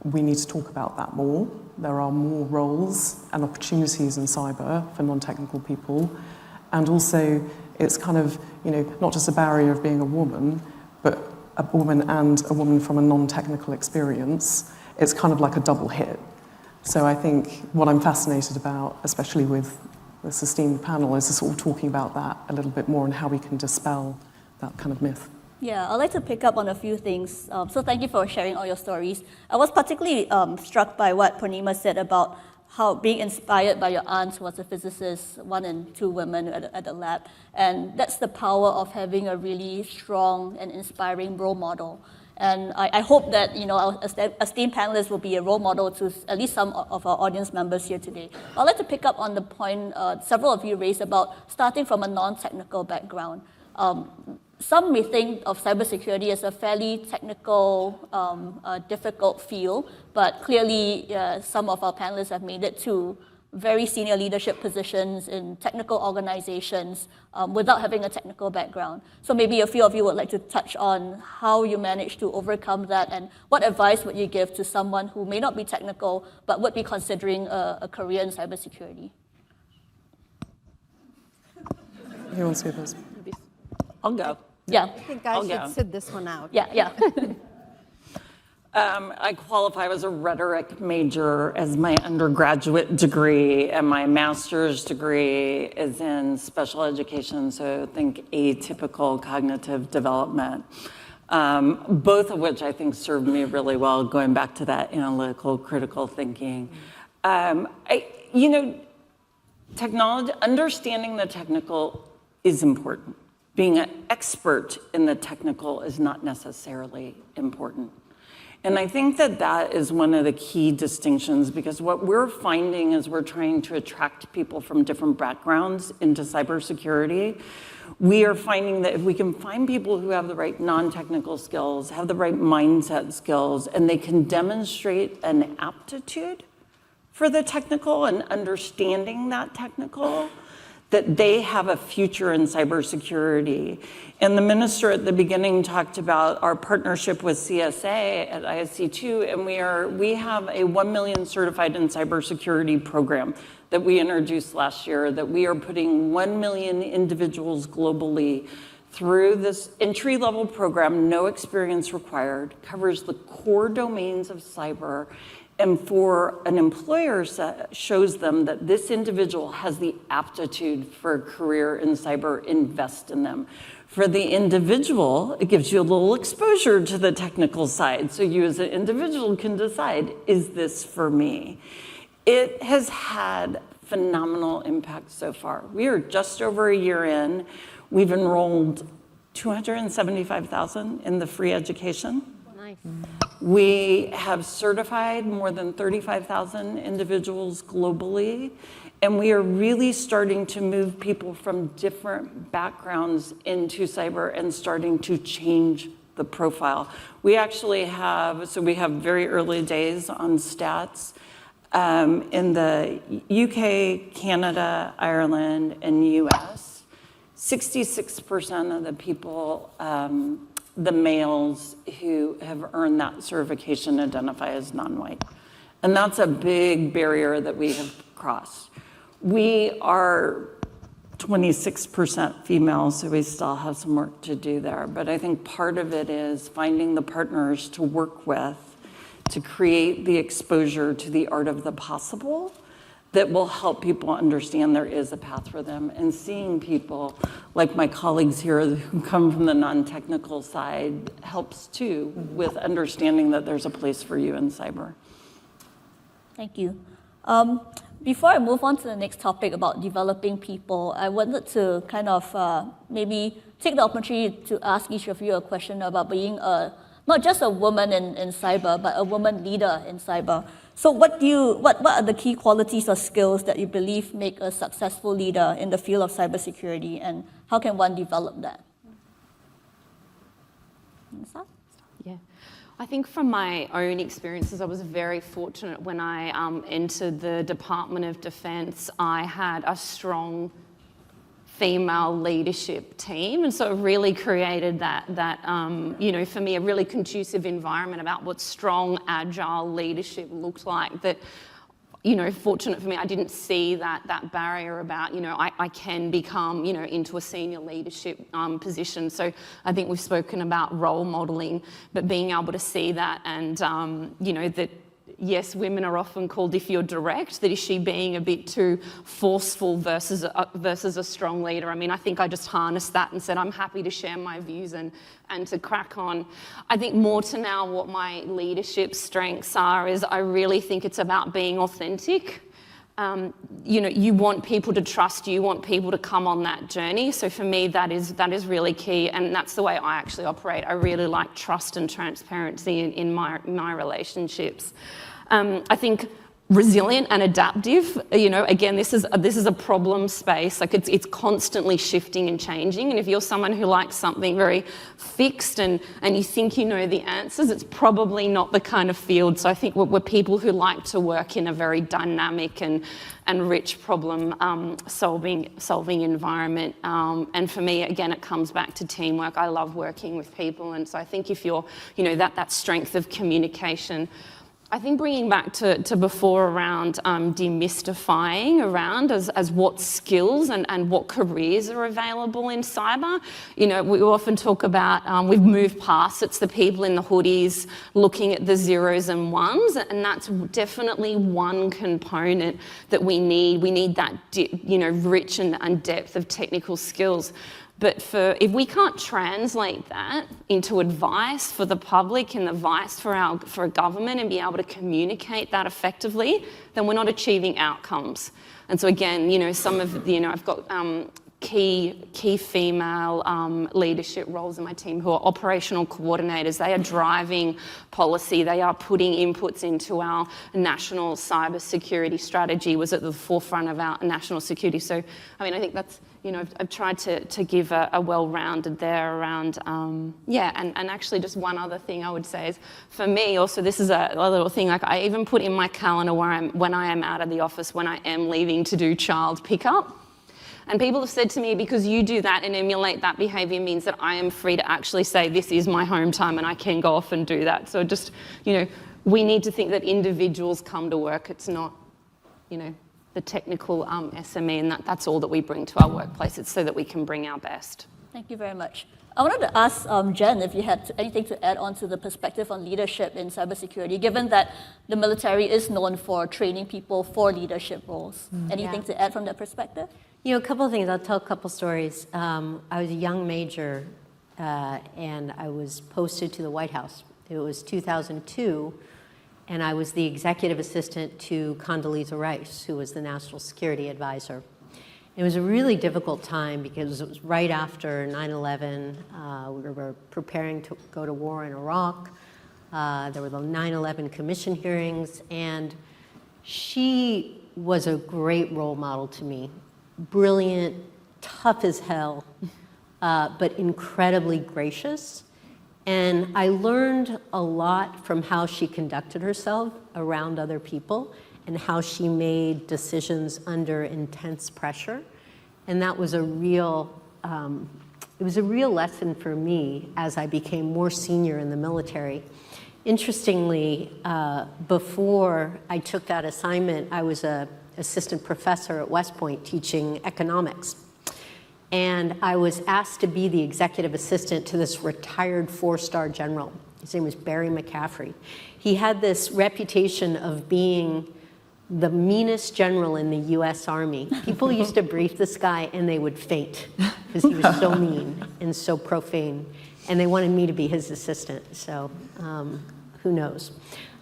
we need to talk about that more. There are more roles and opportunities in cyber for non-technical people. And also, it's kind of, you know, not just a barrier of being a woman, but a woman and a woman from a non-technical experience. It's kind of like a double hit. So I think what I'm fascinated about, especially with this esteemed panel, is sort of talking about that a little bit more and how we can dispel that kind of myth. Yeah, I'd like to pick up on a few things. So thank you for sharing all your stories. I was particularly struck by what Purnima said about how being inspired by your aunt, who was a physicist, 1 and 2 women at the lab. And that's the power of having a really strong and inspiring role model. And I hope that, you know, our esteemed panelists will be a role model to at least some of our audience members here today. I'd like to pick up on the point several of you raised about starting from a non-technical background. Some may think of cybersecurity as a fairly technical, difficult field, but clearly some of our panelists have made it to very senior leadership positions in technical organizations without having a technical background. So maybe a few of you would like to touch on how you managed to overcome that, and what advice would you give to someone who may not be technical but would be considering a career in cybersecurity? Who wants to go first? I'll go. Yeah. I think I should sit this one out. Yeah. I qualify as a rhetoric major as my undergraduate degree, and my master's degree is in special education, so think atypical cognitive development, both of which I think served me really well, going back to that analytical, critical thinking. You know, technology, understanding the technical is important. Being an expert in the technical is not necessarily important. And I think that that is one of the key distinctions, because what we're finding is we're trying to attract people from different backgrounds into cybersecurity. We are finding that if we can find people who have the right non-technical skills, have the right mindset skills, and they can demonstrate an aptitude for the technical and understanding that technical, that they have a future in cybersecurity. And the minister at the beginning talked about our partnership with CSA at ISC2, and we have a 1 million certified in cybersecurity program that we introduced last year, that we are putting 1 million individuals globally through this entry-level program, no experience required, covers the core domains of cyber, and for an employer, shows them that this individual has the aptitude for a career in cyber, invest in them. For the individual, it gives you a little exposure to the technical side, so you as an individual can decide, is this for me? It has had phenomenal impact so far. We are just over a year in. We've enrolled 275,000 in the free education. Nice. We have certified more than 35,000 individuals globally, and we are really starting to move people from different backgrounds into cyber and starting to change the profile. We actually have, we have very early days on stats. In the UK, Canada, Ireland, and US, 66% of the people, the males who have earned that certification identify as non-white. And that's a big barrier that we have crossed. We are 26% female, so we still have some work to do there. But I think part of it is finding the partners to work with to create the exposure to the art of the possible that will help people understand there is a path for them, and seeing people like my colleagues here who come from the non-technical side helps too with understanding that there's a place for you in cyber. Thank you. Before I move on to the next topic about developing people, I wanted to kind of maybe take the opportunity to ask each of you a question about being not just a woman in cyber, but a woman leader in cyber. So what are the key qualities or skills that you believe make a successful leader in the field of cybersecurity, and how can one develop that? Yeah. I think from my own experiences, I was very fortunate when I entered the Department of Defense. I had a strong female leadership team, and so it really created that for me, a really conducive environment about what strong, agile leadership looked like. That, fortunate for me, I didn't see that barrier about, I can become, into a senior leadership position. So I think we've spoken about role modeling, but being able to see that and, that yes, women are often called, if you're direct, that is she being a bit too forceful versus a strong leader. I mean, I think I just harnessed that and said, I'm happy to share my views and to crack on. I think more to now what my leadership strengths are is I really think it's about being authentic. You want people to trust you, want people to come on that journey. So for me, that is really key, and that's the way I actually operate. I really like trust and transparency in my relationships. I think resilient and adaptive. Again, this is a problem space. Like it's constantly shifting and changing. And if you're someone who likes something very fixed and you think you know the answers, it's probably not the kind of field. So I think we're people who like to work in a very dynamic and rich problem solving environment. And for me, again, it comes back to teamwork. I love working with people, and so I think if you're, that strength of communication. I think bringing back to before around demystifying around as what skills and what careers are available in cyber. We often talk about, we've moved past, it's the people in the hoodies looking at the zeros and ones, and that's definitely one component that we need. We need that, rich and depth of technical skills. But if we can't translate that into advice for the public and advice for a government and be able to communicate that effectively, then we're not achieving outcomes. And so again, some of I've got key female leadership roles in my team who are operational coordinators. They are driving policy. They are putting inputs into our national cybersecurity strategy, was at the forefront of our national security. So, I mean, I think that's, you know, I've tried to give a well-rounded there around, and actually just one other thing I would say is, for me also, this is a little thing, like I even put in my calendar when I am out of the office, when I am leaving to do child pickup. And people have said to me, because you do that and emulate that behavior means that I am free to actually say, this is my home time and I can go off and do that. So just, you know, we need to think that individuals come to work. It's not, you know, the technical SME, and that's all that we bring to our workplace. It's so that we can bring our best. Thank you very much. I wanted to ask Jen if you had anything to add on to the perspective on leadership in cybersecurity, given that the military is known for training people for leadership roles. Anything to add from that perspective? You know, a couple of things. I'll tell a couple stories. I was a young major, and I was posted to the White House. It was 2002, and I was the executive assistant to Condoleezza Rice, who was the national security advisor. It was a really difficult time because it was right after 9/11. We were preparing to go to war in Iraq. There were the 9/11 commission hearings, and she was a great role model to me. Brilliant, tough as hell, but incredibly gracious. And I learned a lot from how she conducted herself around other people and how she made decisions under intense pressure. And that was a real, it was a real lesson for me as I became more senior in the military. Interestingly, before I took that assignment, I was an assistant professor at West Point teaching economics. And I was asked to be the executive assistant to this retired 4-star general. His name was Barry McCaffrey. He had this reputation of being the meanest general in the US Army. People used to brief this guy and they would faint because he was so mean and so profane. And they wanted me to be his assistant, so who knows.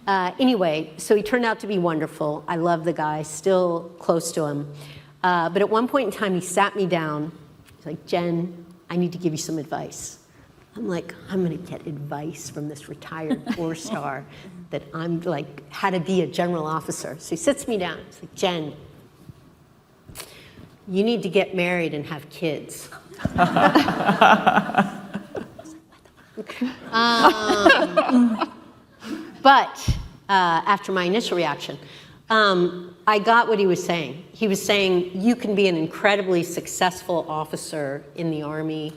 Anyway, so he turned out to be wonderful. I love the guy, still close to him. But at one point in time, he sat me down. He's like, Jen, I need to give you some advice. I'm like, I'm gonna get advice from this retired 4-star that I'm like, how to be a general officer. So he sits me down, he's like, Jen, you need to get married and have kids. But after my initial reaction, I got what he was saying. He was saying, you can be an incredibly successful officer in the Army,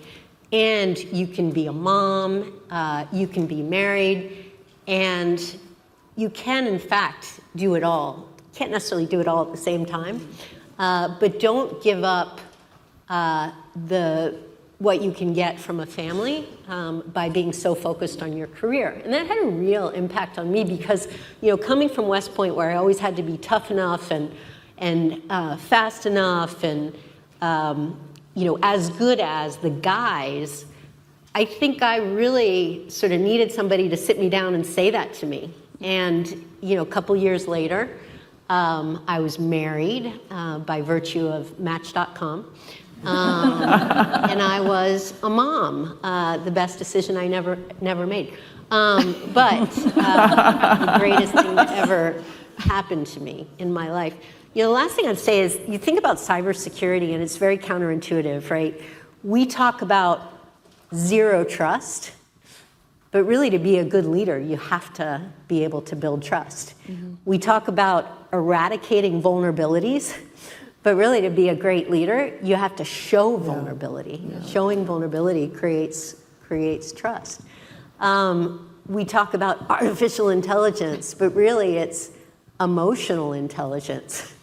and you can be a mom, you can be married, and you can, in fact, do it all. You can't necessarily do it all at the same time, but don't give up what you can get from a family by being so focused on your career. And that had a real impact on me because, you know, coming from West Point where I always had to be tough enough and fast enough and, you know, as good as the guys, I think I really sort of needed somebody to sit me down and say that to me. And, you know, a couple years later, I was married by virtue of Match.com. And I was a mom, the best decision I never made. But the greatest thing that ever happened to me in my life. You know, the last thing I'd say is you think about cybersecurity and it's very counterintuitive, right? We talk about zero trust, but really to be a good leader, you have to be able to build trust. Mm-hmm. We talk about eradicating vulnerabilities, but really to be a great leader, you have to show vulnerability. Yeah. Showing vulnerability creates trust. We talk about artificial intelligence, but really it's emotional intelligence.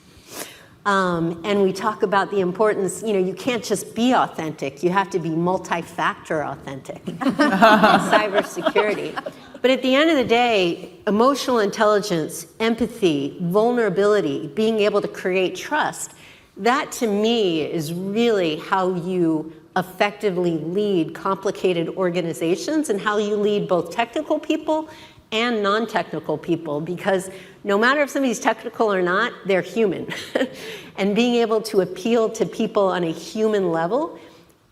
And we talk about the importance, you know, you can't just be authentic, you have to be multi-factor authentic in cybersecurity. But at the end of the day, emotional intelligence, empathy, vulnerability, being able to create trust, that to me is really how you effectively lead complicated organizations and how you lead both technical people and non-technical people, because no matter if somebody's technical or not, they're human. And being able to appeal to people on a human level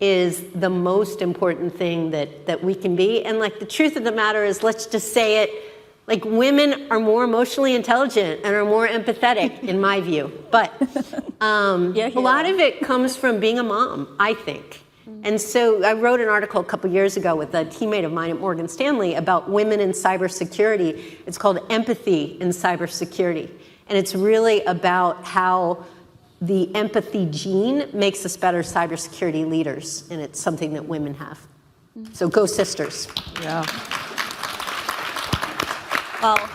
is the most important thing that we can be. And like the truth of the matter is, let's just say it, like women are more emotionally intelligent and are more empathetic in my view. But a lot of it comes from being a mom, I think. And so I wrote an article a couple years ago with a teammate of mine at Morgan Stanley about women in cybersecurity. It's called Empathy in Cybersecurity. And it's really about how the empathy gene makes us better cybersecurity leaders. And it's something that women have. So go sisters. Yeah. Wow.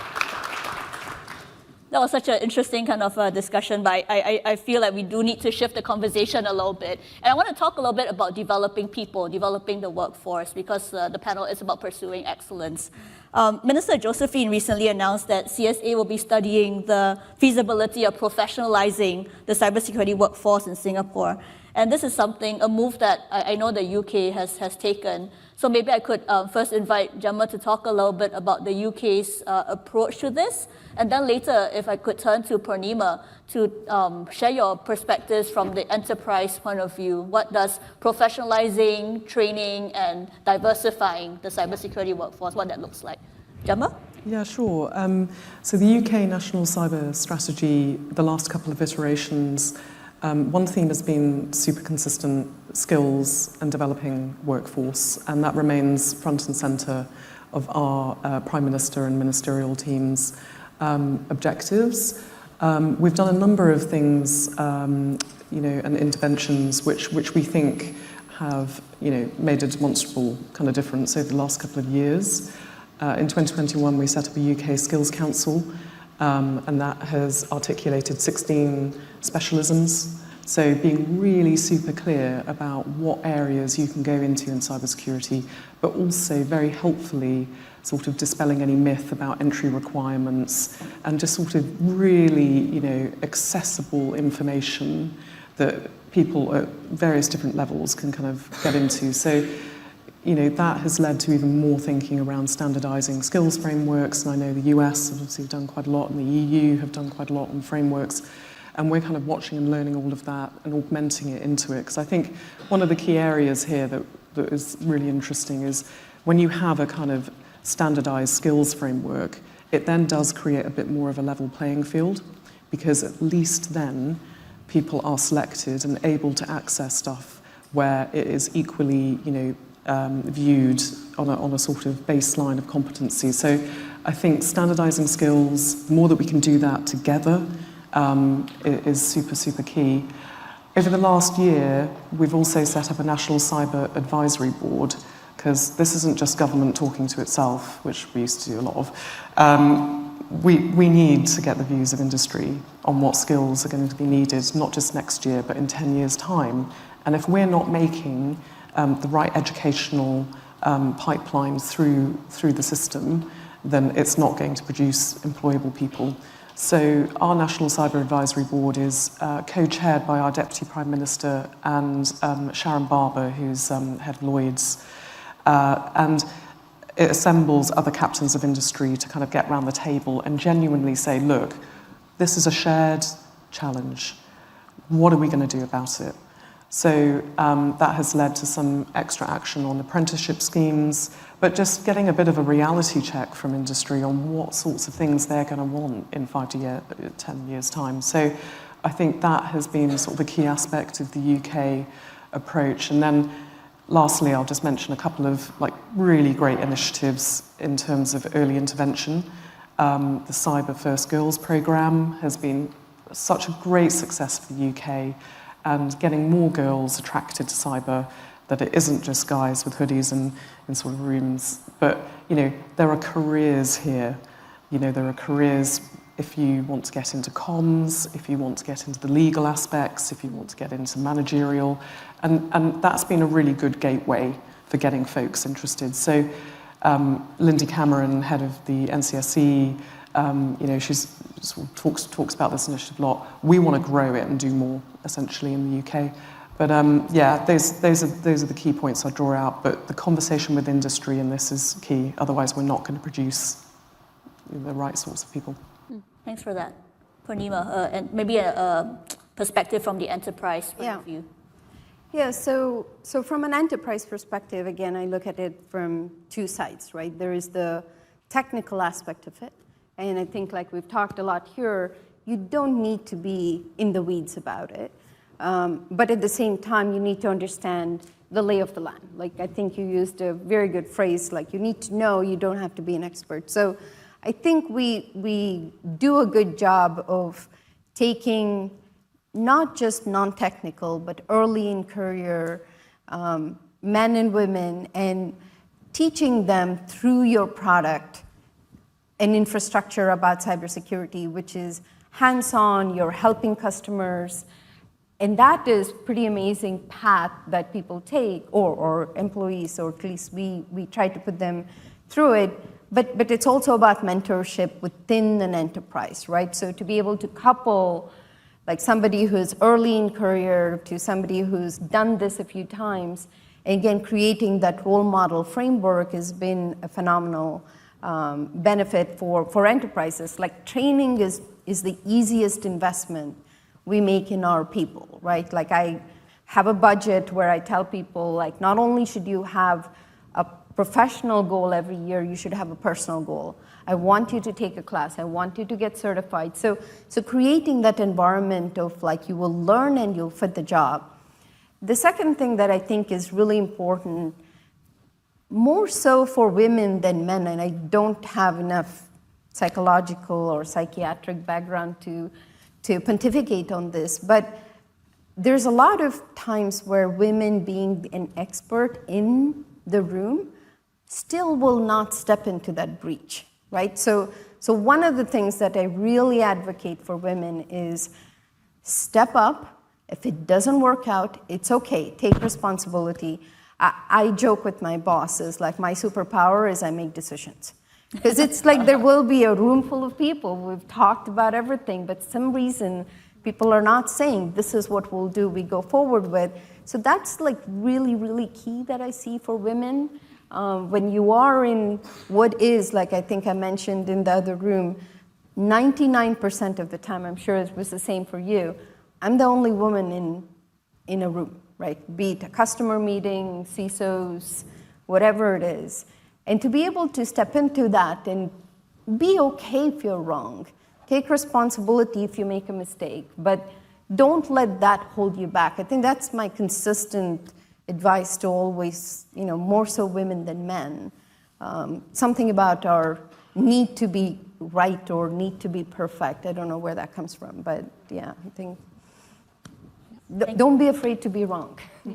That was such an interesting kind of discussion, but I feel like we do need to shift the conversation a little bit. And I want to talk a little bit about developing people, developing the workforce, because the panel is about pursuing excellence. Minister Josephine recently announced that CSA will be studying the feasibility of professionalizing the cybersecurity workforce in Singapore. And this is something, a move that I know the UK has taken. So maybe I could first invite Gemma to talk a little bit about the UK's approach to this. And then later, if I could turn to Purnima to share your perspectives from the enterprise point of view. What does professionalizing, training, and diversifying the cybersecurity workforce, what that looks like? Gemma? Yeah, sure. So the UK National Cyber Strategy, the last couple of iterations, one theme has been super consistent skills and developing workforce, and that remains front and centre of our Prime Minister and ministerial team's objectives. We've done a number of things, and interventions which we think have, made a demonstrable kind of difference over the last couple of years. In 2021, we set up a UK Skills Council, and that has articulated 16 specialisms. So being really super clear about what areas you can go into in cybersecurity, but also very helpfully sort of dispelling any myth about entry requirements and just sort of really, accessible information that people at various different levels can kind of get into. So, that has led to even more thinking around standardizing skills frameworks. And I know the US have obviously done quite a lot, and the EU have done quite a lot on frameworks. And we're kind of watching and learning all of that and augmenting it into it. Because I think one of the key areas here that is really interesting is when you have a kind of standardized skills framework, it then does create a bit more of a level playing field, because at least then people are selected and able to access stuff where it is equally, viewed on a sort of baseline of competency. So I think standardizing skills, the more that we can do that together, is super, super key. Over the last year, we've also set up a National Cyber Advisory Board, because this isn't just government talking to itself, which we used to do a lot of. We need to get the views of industry on what skills are going to be needed, not just next year, but in 10 years' time. And if we're not making the right educational pipeline through the system, then it's not going to produce employable people. So our National Cyber Advisory Board is co-chaired by our Deputy Prime Minister and Sharon Barber, who's head of Lloyd's. And it assembles other captains of industry to kind of get around the table and genuinely say, look, this is a shared challenge. What are we going to do about it? So that has led to some extra action on apprenticeship schemes, but just getting a bit of a reality check from industry on what sorts of things they're going to want in 5 to 10 years' time. So I think that has been sort of the key aspect of the UK approach. And then lastly, I'll just mention a couple of really great initiatives in terms of early intervention. The Cyber First Girls programme has been such a great success for the UK, and getting more girls attracted to cyber, that it isn't just guys with hoodies and in sort of rooms, but there are careers here. There are careers if you want to get into comms, if you want to get into the legal aspects, if you want to get into managerial, and that's been a really good gateway for getting folks interested. So Lindy Cameron, head of the NCSE, she's sort of talks about this initiative a lot. We want to grow it and do more, essentially, in the UK. But those are the key points I draw out. But the conversation with industry in this is key. Otherwise, we're not going to produce the right sorts of people. Thanks for that, Purnima. And maybe a perspective from the enterprise point of view. Yeah, so from an enterprise perspective, again, I look at it from two sides, right? There is the technical aspect of it, and I think like we've talked a lot here, you don't need to be in the weeds about it, but at the same time, you need to understand the lay of the land. Like I think you used a very good phrase, like you need to know, you don't have to be an expert. So I think we do a good job of taking not just non-technical, but early in career men and women, and teaching them through your product an infrastructure about cybersecurity, which is hands-on, you're helping customers, and that is pretty amazing path that people take, or employees, or at least we try to put them through it, but it's also about mentorship within an enterprise, right? So to be able to couple like somebody who's early in career to somebody who's done this a few times, and again, creating that role model framework has been a phenomenal benefit for enterprises. Like training is the easiest investment we make in our people, right? Like I have a budget where I tell people, like not only should you have a professional goal every year, you should have a personal goal. I want you to take a class. I want you to get certified. So creating that environment of like you will learn and you'll fit the job. The second thing that I think is really important, more so for women than men, and I don't have enough psychological or psychiatric background to pontificate on this, but there's a lot of times where women being an expert in the room still will not step into that breach. Right? So one of the things that I really advocate for women is step up. If it doesn't work out, it's okay. Take responsibility. I joke with my bosses, like my superpower is I make decisions. Because it's like there will be a room full of people. We've talked about everything, but some reason people are not saying this is what we'll do, we go forward with. So that's like really, really key that I see for women. When you are in what is, like I think I mentioned in the other room, 99% of the time, I'm sure it was the same for you, I'm the only woman in a room, right? Be it a customer meeting, CISOs, whatever it is. And to be able to step into that and be okay if you're wrong. Take responsibility if you make a mistake, but don't let that hold you back. I think that's my consistent advice to always, more so women than men. Something about our need to be right or need to be perfect. I don't know where that comes from, but yeah, I think don't be afraid to be wrong. Yeah.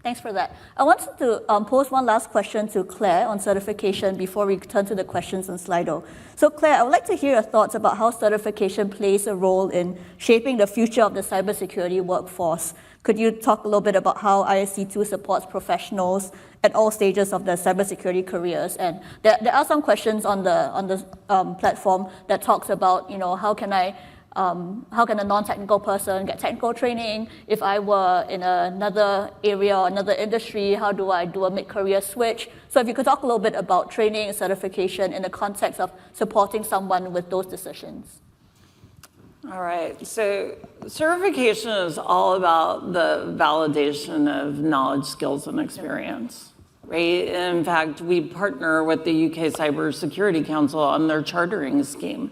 Thanks for that. I wanted to pose one last question to Claire on certification before we turn to the questions on Slido. So Claire, I would like to hear your thoughts about how certification plays a role in shaping the future of the cybersecurity workforce. Could you talk a little bit about how ISC2 supports professionals at all stages of their cybersecurity careers? And there are some questions on the platform that talks about, how can a non-technical person get technical training? If I were in another area or another industry, how do I do a mid-career switch? So if you could talk a little bit about training and certification in the context of supporting someone with those decisions. All right, so certification is all about the validation of knowledge, skills, and experience, right? In fact, we partner with the UK Cybersecurity Council on their chartering scheme.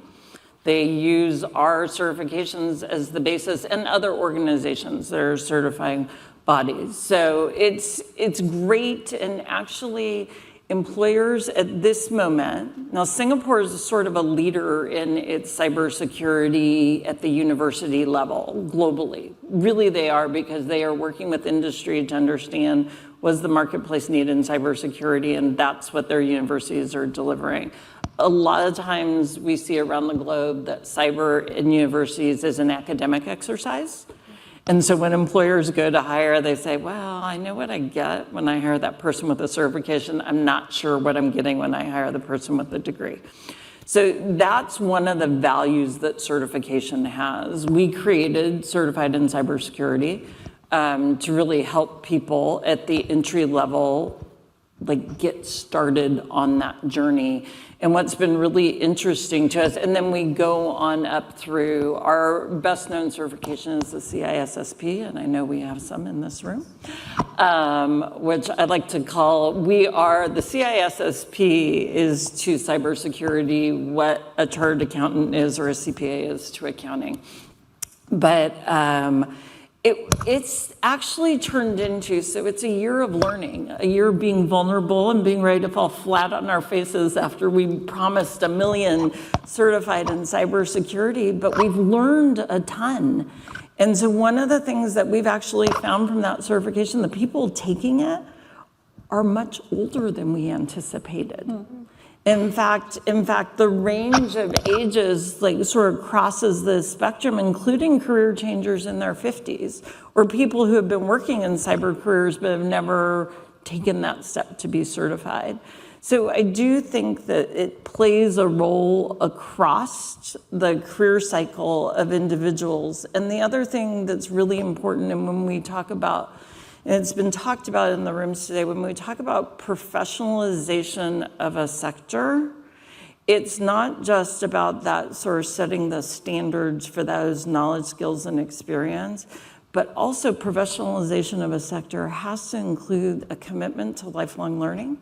They use our certifications as the basis, and other organizations that are certifying bodies. So it's great, and actually employers at this moment, now Singapore is sort of a leader in its cybersecurity at the university level globally. Really they are, because they are working with industry to understand what does the marketplace need in cybersecurity, and that's what their universities are delivering. A lot of times we see around the globe that cyber in universities is an academic exercise. And so when employers go to hire, they say, well, I know what I get when I hire that person with a certification. I'm not sure what I'm getting when I hire the person with the degree. So that's one of the values that certification has. We created Certified in Cybersecurity to really help people at the entry level get started on that journey. And what's been really interesting to us, and then we go on up through our best known certification is the CISSP, and I know we have some in this room, which I like to call, the CISSP is to cybersecurity what a chartered accountant is or a CPA is to accounting. But it's actually turned into, so it's a year of learning, a year of being vulnerable and being ready to fall flat on our faces after we promised 1 million certified in cybersecurity, but we've learned a ton. And so one of the things that we've actually found from that certification, the people taking it are much older than we anticipated. Mm-hmm. In fact, the range of ages sort of crosses the spectrum, including career changers in their 50s, or people who have been working in cyber careers but have never taken that step to be certified. So I do think that it plays a role across the career cycle of individuals. And the other thing that's really important, and when we talk about, and it's been talked about in the rooms today, when we talk about professionalization of a sector, it's not just about that sort of setting the standards for those knowledge, skills, and experience, but also professionalization of a sector has to include a commitment to lifelong learning,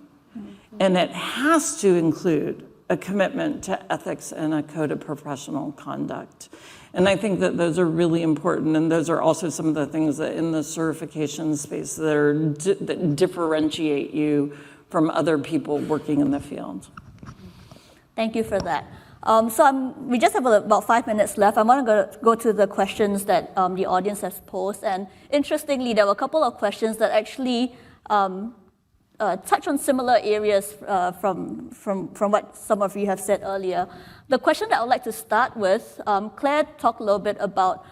and it has to include a commitment to ethics and a code of professional conduct. And I think that those are really important, and those are also some of the things that in the certification space that differentiate you from other people working in the field. Thank you for that. We just have about 5 minutes left. I want to go to the questions that the audience has posed. And interestingly, there were a couple of questions that actually touch on similar areas from what some of you have said earlier. The question that I would like to start with, Claire talked a little bit about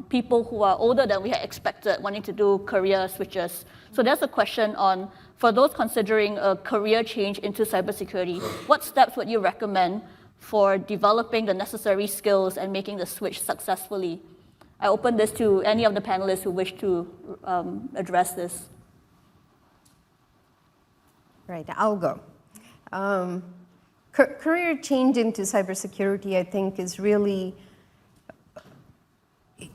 people who are older than we had expected, wanting to do career switches. So there's a question on, for those considering a career change into cybersecurity, what steps would you recommend for developing the necessary skills and making the switch successfully? I open this to any of the panelists who wish to address this. Right, I'll go. Career change into cybersecurity, I think, is really,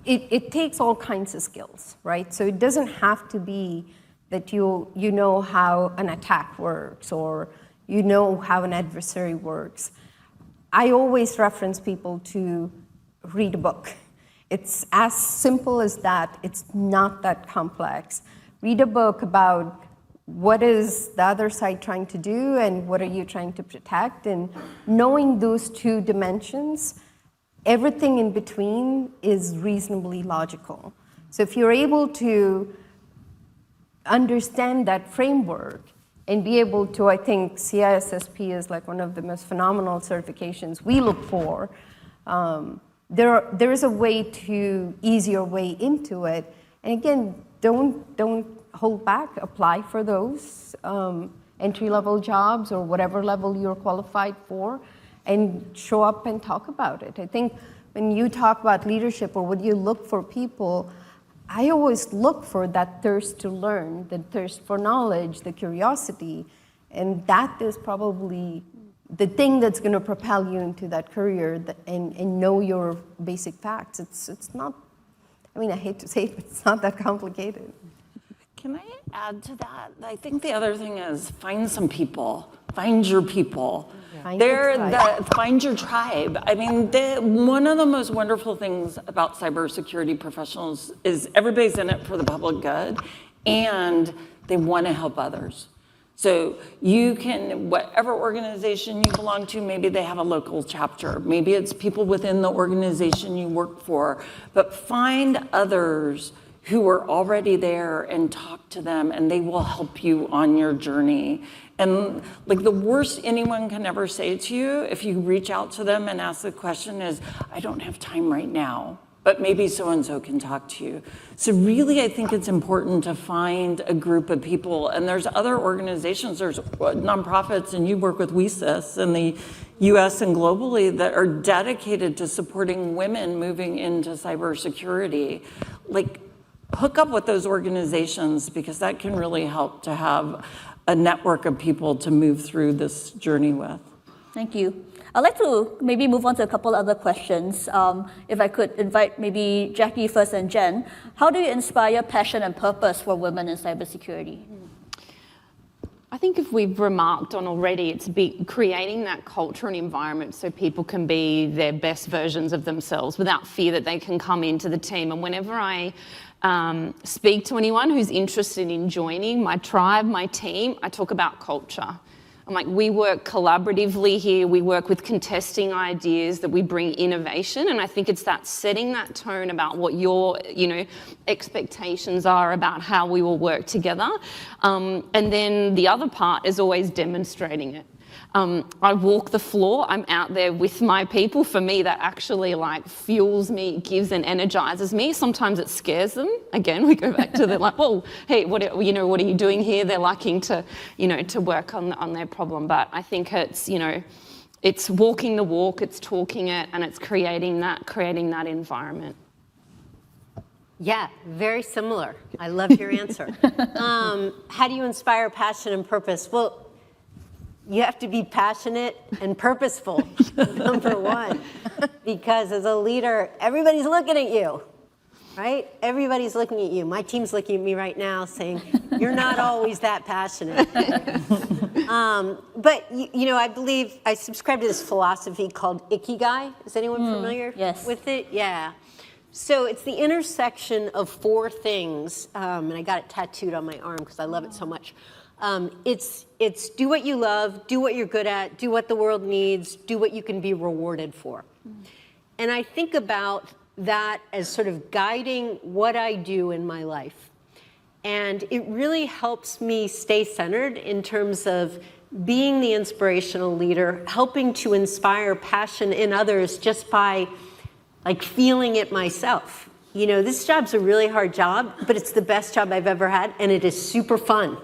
it takes all kinds of skills, right? So it doesn't have to be that you know how an attack works or you know how an adversary works. I always reference people to read a book. It's as simple as that. It's not that complex. Read a book about what is the other side trying to do and what are you trying to protect, and knowing those two dimensions, everything in between is reasonably logical. So if you're able to understand that framework and be able to, I think CISSP is like one of the most phenomenal certifications we look for. There is a way to ease your way into it. And again, don't hold back, apply for those entry-level jobs or whatever level you're qualified for, and show up and talk about it. I think when you talk about leadership or what you look for people, I always look for that thirst to learn, the thirst for knowledge, the curiosity, and that is probably the thing that's going to propel you into that career and know your basic facts. It's not, I mean, I hate to say it, but it's not that complicated. Can I add to that? I think the other thing is find some people. Find your people. Yeah. Find your tribe. I mean, one of the most wonderful things about cybersecurity professionals is everybody's in it for the public good, and they want to help others. So you can, whatever organization you belong to, maybe they have a local chapter. Maybe it's people within the organization you work for, but find others who are already there and talk to them, and they will help you on your journey. And like the worst anyone can ever say to you if you reach out to them and ask the question is, I don't have time right now, but maybe so-and-so can talk to you. So really, I think it's important to find a group of people, and there's other organizations, there's nonprofits, and you work with WESIS in the US and globally that are dedicated to supporting women moving into cybersecurity. Like, hook up with those organizations because that can really help to have a network of people to move through this journey with. Thank you. I'd like to maybe move on to a couple other questions. If I could invite maybe Jackie first and Jen. How do you inspire passion and purpose for women in cybersecurity? I think if we've remarked on already, it's creating that culture and environment so people can be their best versions of themselves without fear that they can come into the team. And whenever I speak to anyone who's interested in joining my tribe, my team, I talk about culture. I'm like, we work collaboratively here. We work with contesting ideas, that we bring innovation. And I think it's that setting that tone about what your, expectations are about how we will work together. And then the other part is always demonstrating it. I walk the floor, I'm out there with my people. For me, that actually fuels me, gives and energizes me. Sometimes it scares them. Again, we go back to the whoa, hey, what are you doing here? They're liking to, to work on their problem. But I think it's, it's walking the walk, it's talking it, and it's creating that environment. Yeah, very similar. I love your answer. How do you inspire passion and purpose? Well, you have to be passionate and purposeful, number one, because as a leader, everybody's looking at you, right? Everybody's looking at you. My team's looking at me right now saying, you're not always that passionate. But, I believe, I subscribe to this philosophy called Ikigai. Is anyone familiar with it? Yeah. So it's the intersection of four things, and I got it tattooed on my arm because I love it so much. It's do what you love, do what you're good at, do what the world needs, do what you can be rewarded for. And I think about that as sort of guiding what I do in my life. And it really helps me stay centered in terms of being the inspirational leader, helping to inspire passion in others just by feeling it myself. This job's a really hard job, but it's the best job I've ever had, and it is super fun.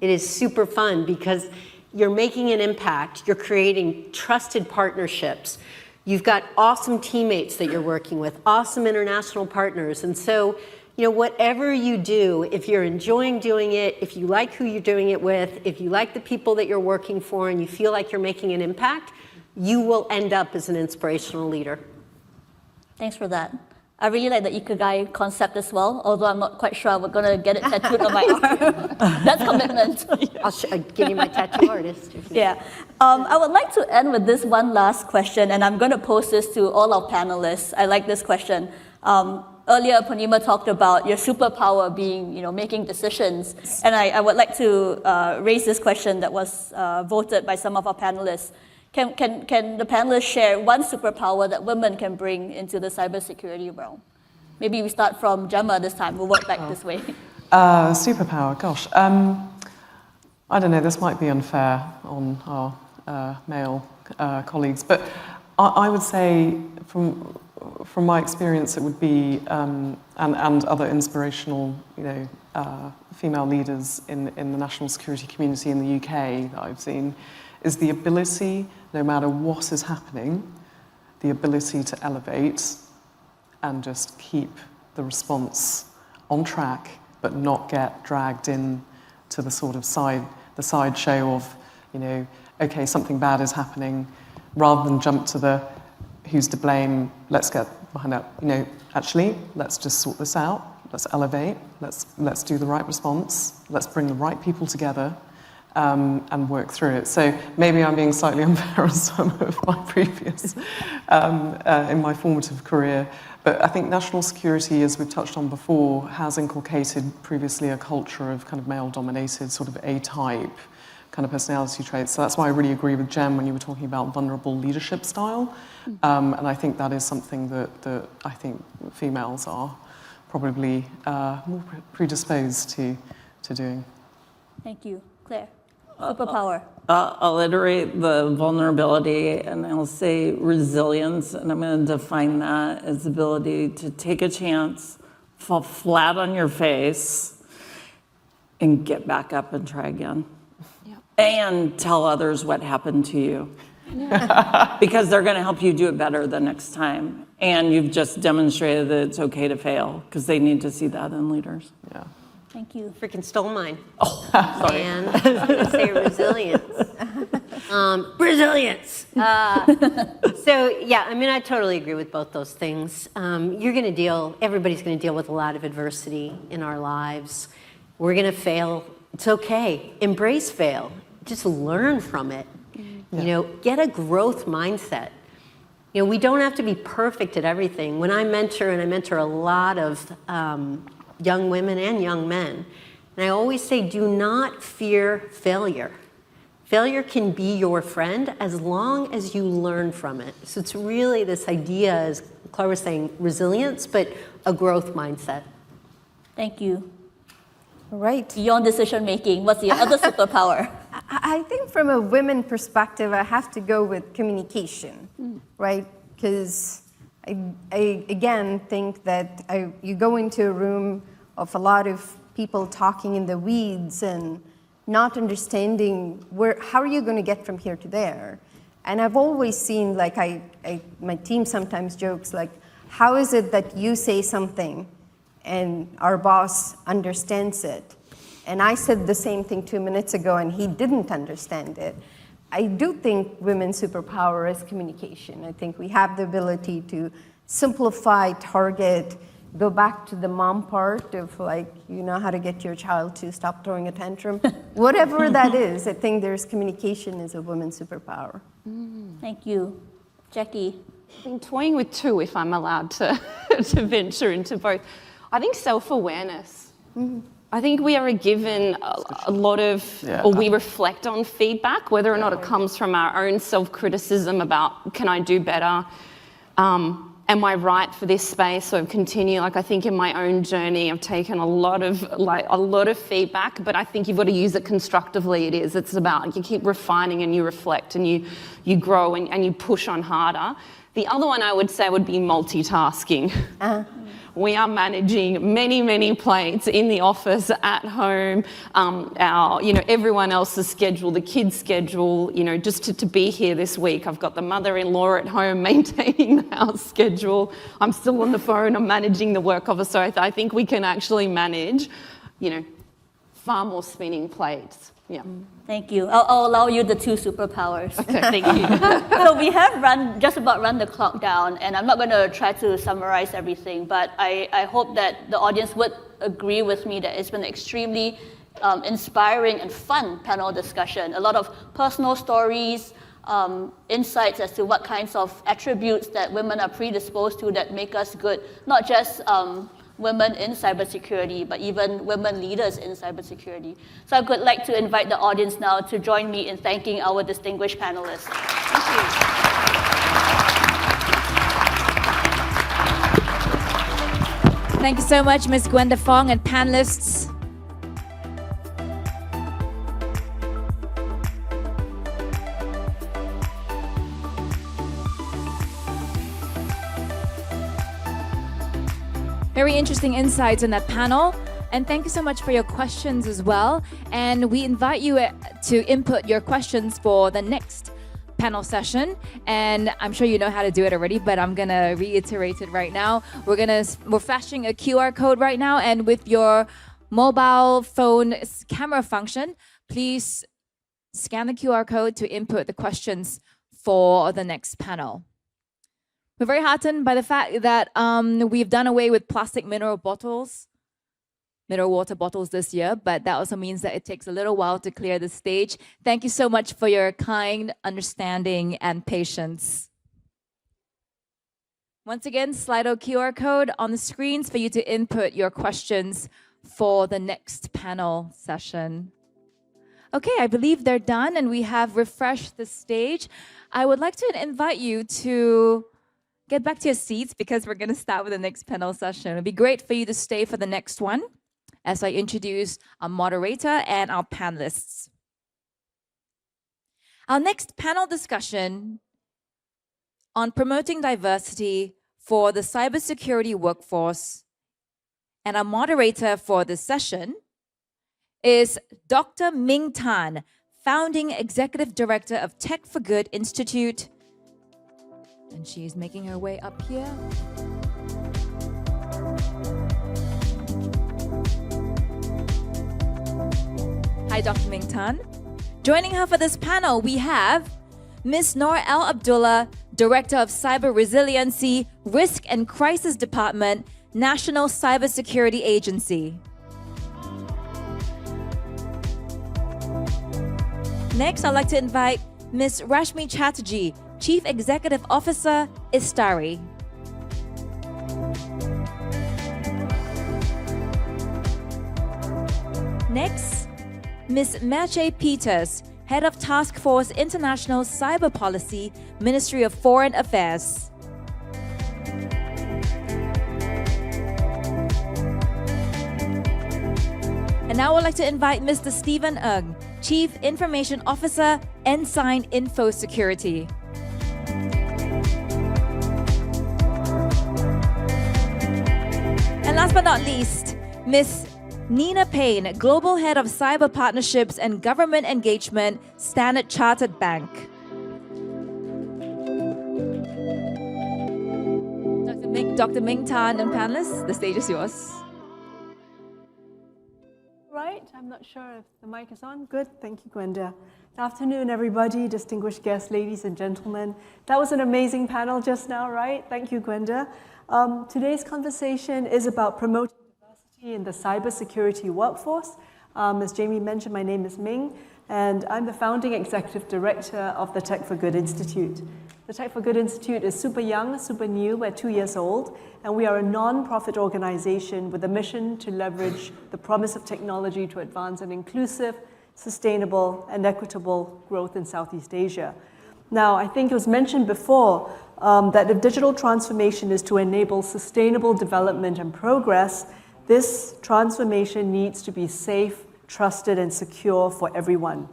It is super fun because you're making an impact, you're creating trusted partnerships, you've got awesome teammates that you're working with, awesome international partners. And so, whatever you do, if you're enjoying doing it, if you like who you're doing it with, if you like the people that you're working for and you feel like you're making an impact, you will end up as an inspirational leader. Thanks for that. I really like the Ikigai concept as well, although I'm not quite sure we're going to get it tattooed on my arm. That's commitment. I'll give you my tattoo artist. Yeah. I would like to end with this one last question, and I'm going to pose this to all our panelists. I like this question. Earlier, Purnima talked about your superpower being, making decisions. And I would like to raise this question that was voted by some of our panelists. Can the panelists share one superpower that women can bring into the cybersecurity realm? Maybe we start from Gemma this time. We'll work back this way. Superpower, gosh. I don't know, this might be unfair on our male colleagues, but I would say from my experience it would be, and other inspirational, female leaders in the national security community in the UK that I've seen, is the ability, no matter what is happening, the ability to elevate and just keep the response on track, but not get dragged in to the sort of sideshow of, okay, something bad is happening, rather than jump to the who's to blame, let's get behind that, actually, let's just sort this out, let's elevate, let's do the right response, let's bring the right people together, and work through it. So maybe I'm being slightly unfair on some of my previous, in my formative career, but I think national security, as we've touched on before, has inculcated previously a culture of kind of male-dominated, sort of A-type kind of personality traits. So that's why I really agree with Jem when you were talking about vulnerable leadership style. And I think that is something that I think females are probably more predisposed to doing. Thank you. Claire, superpower. I'll iterate the vulnerability and I'll say resilience, and I'm going to define that as the ability to take a chance, fall flat on your face, and get back up and try again. Yep. And tell others what happened to you. Because they're going to help you do it better the next time. And you've just demonstrated that it's okay to fail, because they need to see that in leaders. Yeah. Thank you. Freaking stole mine. Oh, sorry. And I was going to say resilience. Resilience. So yeah, I mean, I totally agree with both those things. Everybody's going to deal with a lot of adversity in our lives. We're going to fail. It's okay. Embrace fail. Just learn from it. You know, get a growth mindset. You know, we don't have to be perfect at everything. When I mentor, and I mentor a lot of young women and young men, and I always say, do not fear failure. Failure can be your friend as long as you learn from it. So it's really this idea, as Claire was saying, resilience, but a growth mindset. Thank you. All right. Beyond decision making, what's your other superpower? I think from a women perspective, I have to go with communication, right? Because I again think that you go into a room of a lot of people talking in the weeds and not understanding how are you going to get from here to there. And I've always seen, like my team sometimes jokes, like, how is it that you say something and our boss understands it? And I said the same thing 2 minutes ago and he didn't understand it. I do think women's superpower is communication. I think we have the ability to simplify, target, go back to the mom part of, like, you know how to get your child to stop throwing a tantrum. Whatever that is, I think communication is a woman's superpower. Thank you. Jackie? I've been toying with two, if I'm allowed to, to venture into both. I think self-awareness. I think we are given a lot of, or we reflect on feedback, whether or not it comes from our own self-criticism about, can I do better? Am I right for this space? So I've continued, like, I think in my own journey, I've taken a lot of feedback, but I think you've got to use it constructively. It's about, you keep refining and you reflect and you grow and you push on harder. The other one I would say would be multitasking. We are managing many, many plates in the office, at home, everyone else's schedule, the kids' schedule, just to be here this week. I've got the mother-in-law at home maintaining the house schedule. I'm still on the phone, I'm managing the work office. So I think we can actually manage, far more spinning plates. Yeah. Thank you. I'll allow you the two superpowers. Okay, thank you. So we have just about run the clock down, and I'm not going to try to summarize everything, but I hope that the audience would agree with me that it's been extremely inspiring and fun panel discussion. A lot of personal stories, insights as to what kinds of attributes that women are predisposed to that make us good, not just women in cybersecurity, but even women leaders in cybersecurity. So I would like to invite the audience now to join me in thanking our distinguished panelists. Thank you. Thank you so much, Ms. Gwenda Fong and panelists. Very interesting insights in that panel. And thank you so much for your questions as well. And we invite you to input your questions for the next panel session. And I'm sure you know how to do it already, but I'm going to reiterate it right now. We're flashing a QR code right now. And with your mobile phone camera function, please scan the QR code to input the questions for the next panel. We're very heartened by the fact that we've done away with plastic mineral water bottles this year, but that also means that it takes a little while to clear the stage. Thank you so much for your kind understanding and patience. Once again, Slido QR code on the screens for you to input your questions for the next panel session. Okay, I believe they're done and we have refreshed the stage. I would like to invite you to get back to your seats because we're going to start with the next panel session. It'd be great for you to stay for the next one as I introduce our moderator and our panelists. Our next panel discussion on promoting diversity for the cybersecurity workforce, and our moderator for this session is Dr. Ming Tan, Founding Executive Director of Tech for Good Institute. And she's making her way up here. Hi, Dr. Ming Tan. Joining her for this panel, we have Ms. Noor Al Abdullah, Director of Cyber Resiliency, Risk and Crisis Department, National Cybersecurity Agency. Next, I'd like to invite Ms. Rashmi Chatterjee, Chief Executive Officer, Istari. Next, Ms. Mache Peters, Head of Task Force International Cyber Policy, Ministry of Foreign Affairs. And now I would like to invite Mr. Stephen Ng, Chief Information Officer, Ensign Info Security. And last but not least, Ms. Nina Payne, Global Head of Cyber Partnerships and Government Engagement, Standard Chartered Bank. Dr. Ming Tan and panelists, the stage is yours. Right, I'm not sure if the mic is on. Good, thank you, Gwenda. Good afternoon, everybody, distinguished guests, ladies and gentlemen. That was an amazing panel just now, right? Thank you, Gwenda. Today's conversation is about promoting in the cybersecurity workforce. As Jamie mentioned, my name is Ming, and I'm the founding executive director of the Tech for Good Institute. The Tech for Good Institute is super young, super new, we're 2 years old, and we are a non-profit organization with a mission to leverage the promise of technology to advance an inclusive, sustainable, and equitable growth in Southeast Asia. Now, I think it was mentioned before that if digital transformation is to enable sustainable development and progress, this transformation needs to be safe, trusted, and secure for everyone.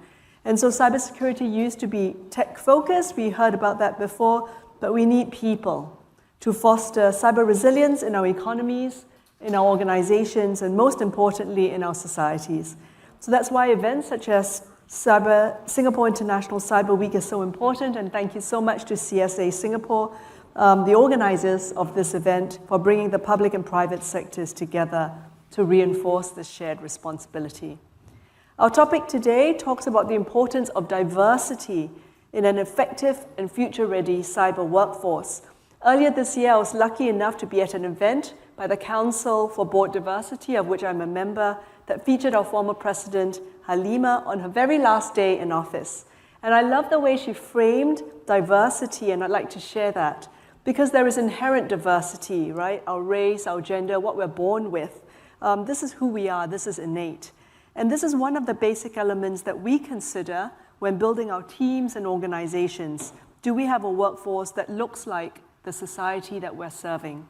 And so cybersecurity used to be tech-focused. We heard about that before, but we need people to foster cyber resilience in our economies, in our organizations, and most importantly, in our societies. So that's why events such as Singapore International Cyber Week is so important, and thank you so much to CSA Singapore, the organizers of this event, for bringing the public and private sectors together to reinforce this shared responsibility. Our topic today talks about the importance of diversity in an effective and future-ready cyber workforce. Earlier this year, I was lucky enough to be at an event by the Council for Board Diversity, of which I'm a member, that featured our former president, Halima, on her very last day in office. And I love the way she framed diversity, and I'd like to share that. Because there is inherent diversity, right? Our race, our gender, what we're born with. This is who we are, this is innate. And this is one of the basic elements that we consider when building our teams and organizations. Do we have a workforce that looks like the society that we're serving?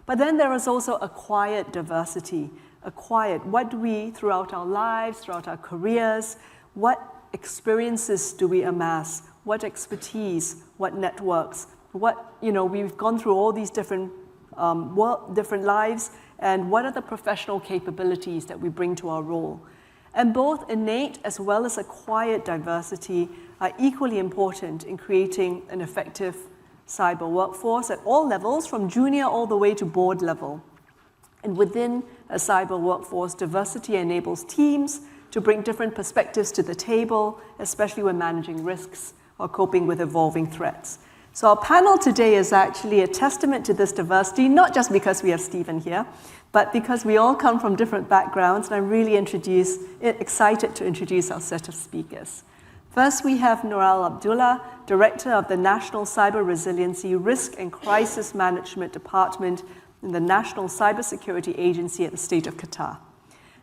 But then there is also acquired diversity. Acquired, what do we, throughout our lives, throughout our careers, what experiences do we amass? What expertise, what networks? We've gone through all these different lives, and what are the professional capabilities that we bring to our role? And both innate as well as acquired diversity are equally important in creating an effective cyber workforce at all levels, from junior all the way to board level. And within a cyber workforce, diversity enables teams to bring different perspectives to the table, especially when managing risks or coping with evolving threats. So our panel today is actually a testament to this diversity, not just because we have Stephen here, but because we all come from different backgrounds, and I'm really excited to introduce our set of speakers. First, we have Noor Al Abdullah, Director of the National Cyber Resiliency, Risk and Crisis Management Department in the National Cybersecurity Agency at the State of Qatar.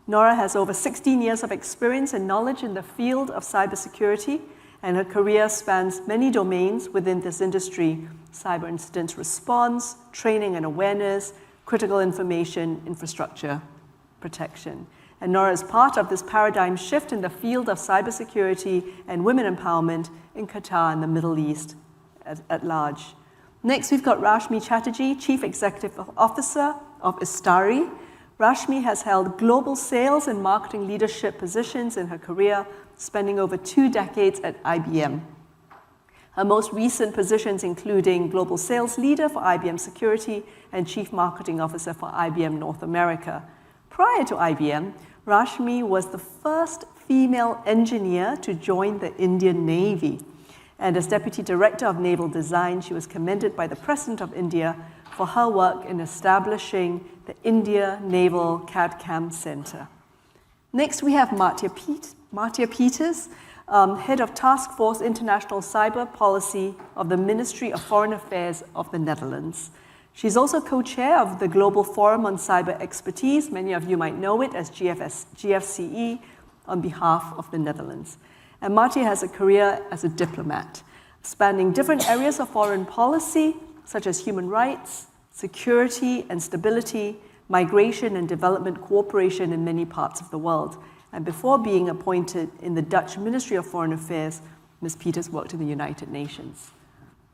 Nora has over 16 years of experience and knowledge in the field of cybersecurity, and her career spans many domains within this industry: cyber incident response, training and awareness, critical information infrastructure protection. And Nora is part of this paradigm shift in the field of cybersecurity and women empowerment in Qatar and the Middle East at large. Next, we've got Rashmi Chatterjee, Chief Executive Officer of Istari. Rashmi has held global sales and marketing leadership positions in her career, spending over 2 decades at IBM. Her most recent positions including Global Sales Leader for IBM Security and Chief Marketing Officer for IBM North America. Prior to IBM, Rashmi was the first female engineer to join the Indian Navy. And as Deputy Director of Naval Design, she was commended by the President of India for her work in establishing the India Naval CAD/CAM Center. Next, we have Martia Peters, Head of Task Force International Cyber Policy of the Ministry of Foreign Affairs of the Netherlands. She's also co-chair of the Global Forum on Cyber Expertise. Many of you might know it as GFCE on behalf of the Netherlands. And Martia has a career as a diplomat, spanning different areas of foreign policy, such as human rights, security and stability, migration and development cooperation in many parts of the world. And before being appointed in the Dutch Ministry of Foreign Affairs, Ms. Peters worked in the United Nations.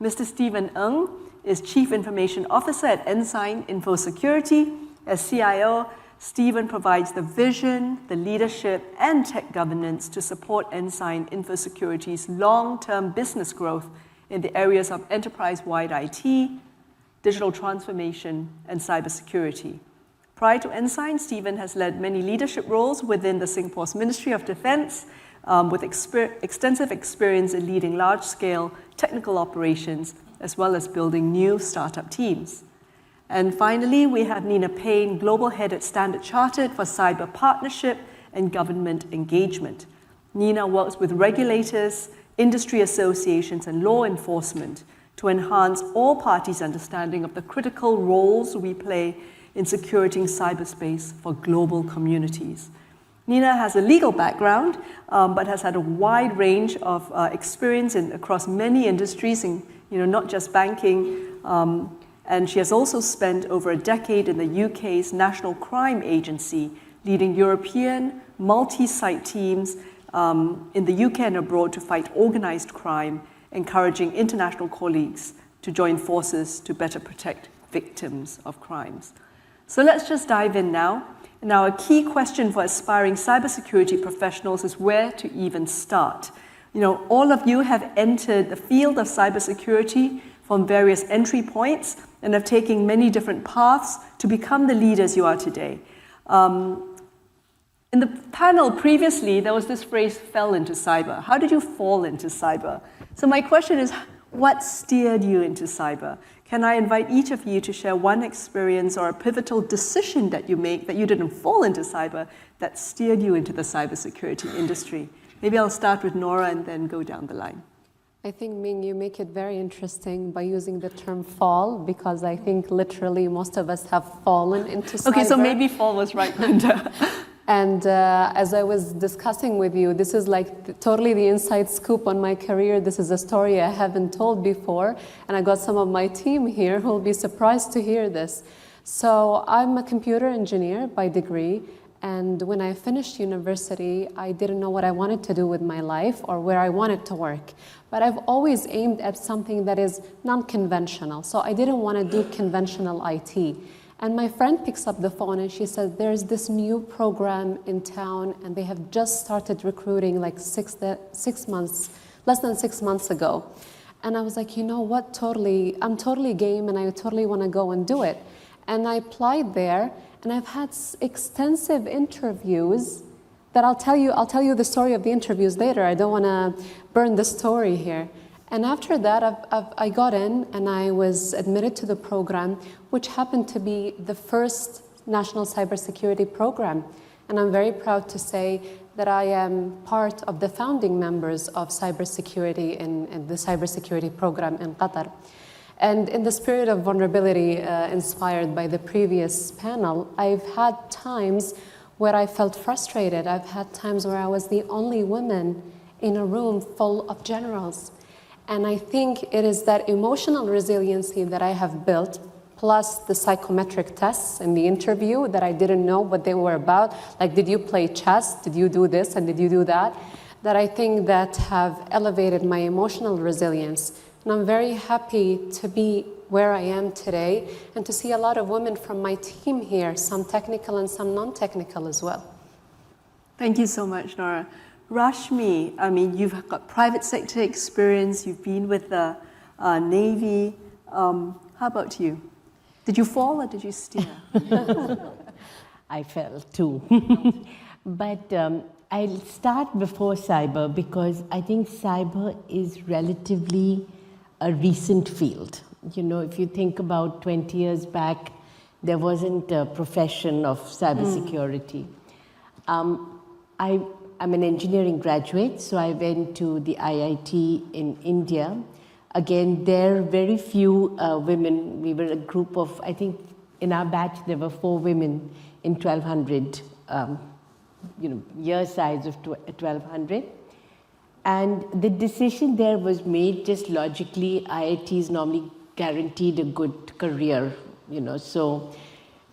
Mr. Stephen Ng is Chief Information Officer at Ensign Info Security. As CIO, Stephen provides the vision, the leadership, and tech governance to support Ensign Info Security's long-term business growth in the areas of enterprise-wide IT, digital transformation, and cybersecurity. Prior to Ensign, Stephen has led many leadership roles within the Singapore's Ministry of Defence, with extensive experience in leading large-scale technical operations, as well as building new startup teams. And finally, we have Nina Payne, Global Head at Standard Chartered for Cyber Partnership and Government Engagement. Nina works with regulators, industry associations, and law enforcement to enhance all parties' understanding of the critical roles we play in securing cyberspace for global communities. Nina has a legal background, but has had a wide range of experience across many industries, not just banking. And she has also spent over a decade in the UK's National Crime Agency, leading European multi-site teams in the UK and abroad to fight organized crime, encouraging international colleagues to join forces to better protect victims of crimes. So let's just dive in now. Now, a key question for aspiring cybersecurity professionals is where to even start. All of you have entered the field of cybersecurity from various entry points and have taken many different paths to become the leaders you are today. In the panel previously, there was this phrase, fell into cyber. How did you fall into cyber? So my question is, what steered you into cyber? Can I invite each of you to share one experience or a pivotal decision that you make that you didn't fall into cyber that steered you into the cybersecurity industry? Maybe I'll start with Nora and then go down the line. I think, Ming, you make it very interesting by using the term fall, because I think literally most of us have fallen into cyber. Okay, so maybe fall was right, Linda. And as I was discussing with you, this is like totally the inside scoop on my career. This is a story I haven't told before, and I got some of my team here who will be surprised to hear this. So I'm a computer engineer by degree, and when I finished university, I didn't know what I wanted to do with my life or where I wanted to work. But I've always aimed at something that is non-conventional, so I didn't want to do conventional IT. And my friend picks up the phone and she said, there's this new program in town and they have just started recruiting like less than 6 months ago. And I was like, you know what, I'm totally game and I totally want to go and do it. And I applied there and I've had extensive interviews that I'll tell you the story of the interviews later. I don't want to burn the story here. And after that, I got in and I was admitted to the program, which happened to be the first national cybersecurity program. And I'm very proud to say that I am part of the founding members of cybersecurity in the cybersecurity program in Qatar. And in the spirit of vulnerability inspired by the previous panel, I've had times where I felt frustrated. I've had times where I was the only woman in a room full of generals. And I think it is that emotional resiliency that I have built, plus the psychometric tests in the interview that I didn't know what they were about, like did you play chess, did you do this, and did you do that, that I think that have elevated my emotional resilience. And I'm very happy to be where I am today and to see a lot of women from my team here, some technical and some non-technical as well. Thank you so much, Nora. Rashmi, I mean, you've got private sector experience, you've been with the Navy. How about you? Did you fall or did you steer? I fell too. But I'll start before cyber because I think cyber is relatively a recent field. You know, if you think about 20 years back, there wasn't a profession of cybersecurity. I'm an engineering graduate, so I went to the IIT in India. Again, there are very few women. We were a group of, I think in our batch, there were 4 women in 1,200, year size of 1,200. And the decision there was made just logically. IITs normally guaranteed a good career, so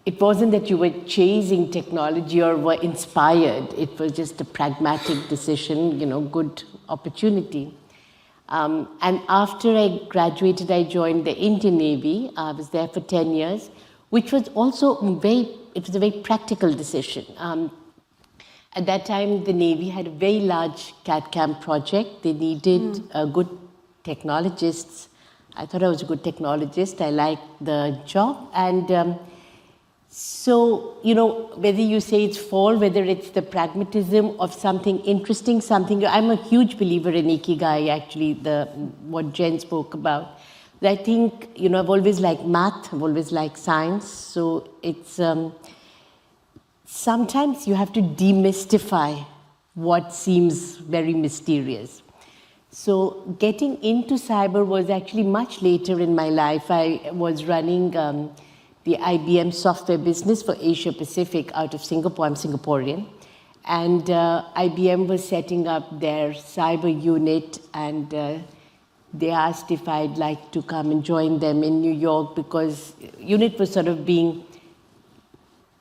it wasn't that you were chasing technology or were inspired. It was just a pragmatic decision, good opportunity. And after I graduated, I joined the Indian Navy. I was there for 10 years, which was also it was a very practical decision. At that time, the Navy had a very large CAD/CAM project. They needed good technologists. I thought I was a good technologist. I liked the job. And so, whether you say it's fall, whether it's the pragmatism of something interesting, I'm a huge believer in Ikigai, actually, what Jen spoke about. I think, I've always liked math, I've always liked science. So it's, sometimes you have to demystify what seems very mysterious. So getting into cyber was actually much later in my life. I was running the IBM software business for Asia Pacific out of Singapore. I'm Singaporean. And IBM was setting up their cyber unit, and they asked if I'd like to come and join them in New York because unit was sort of being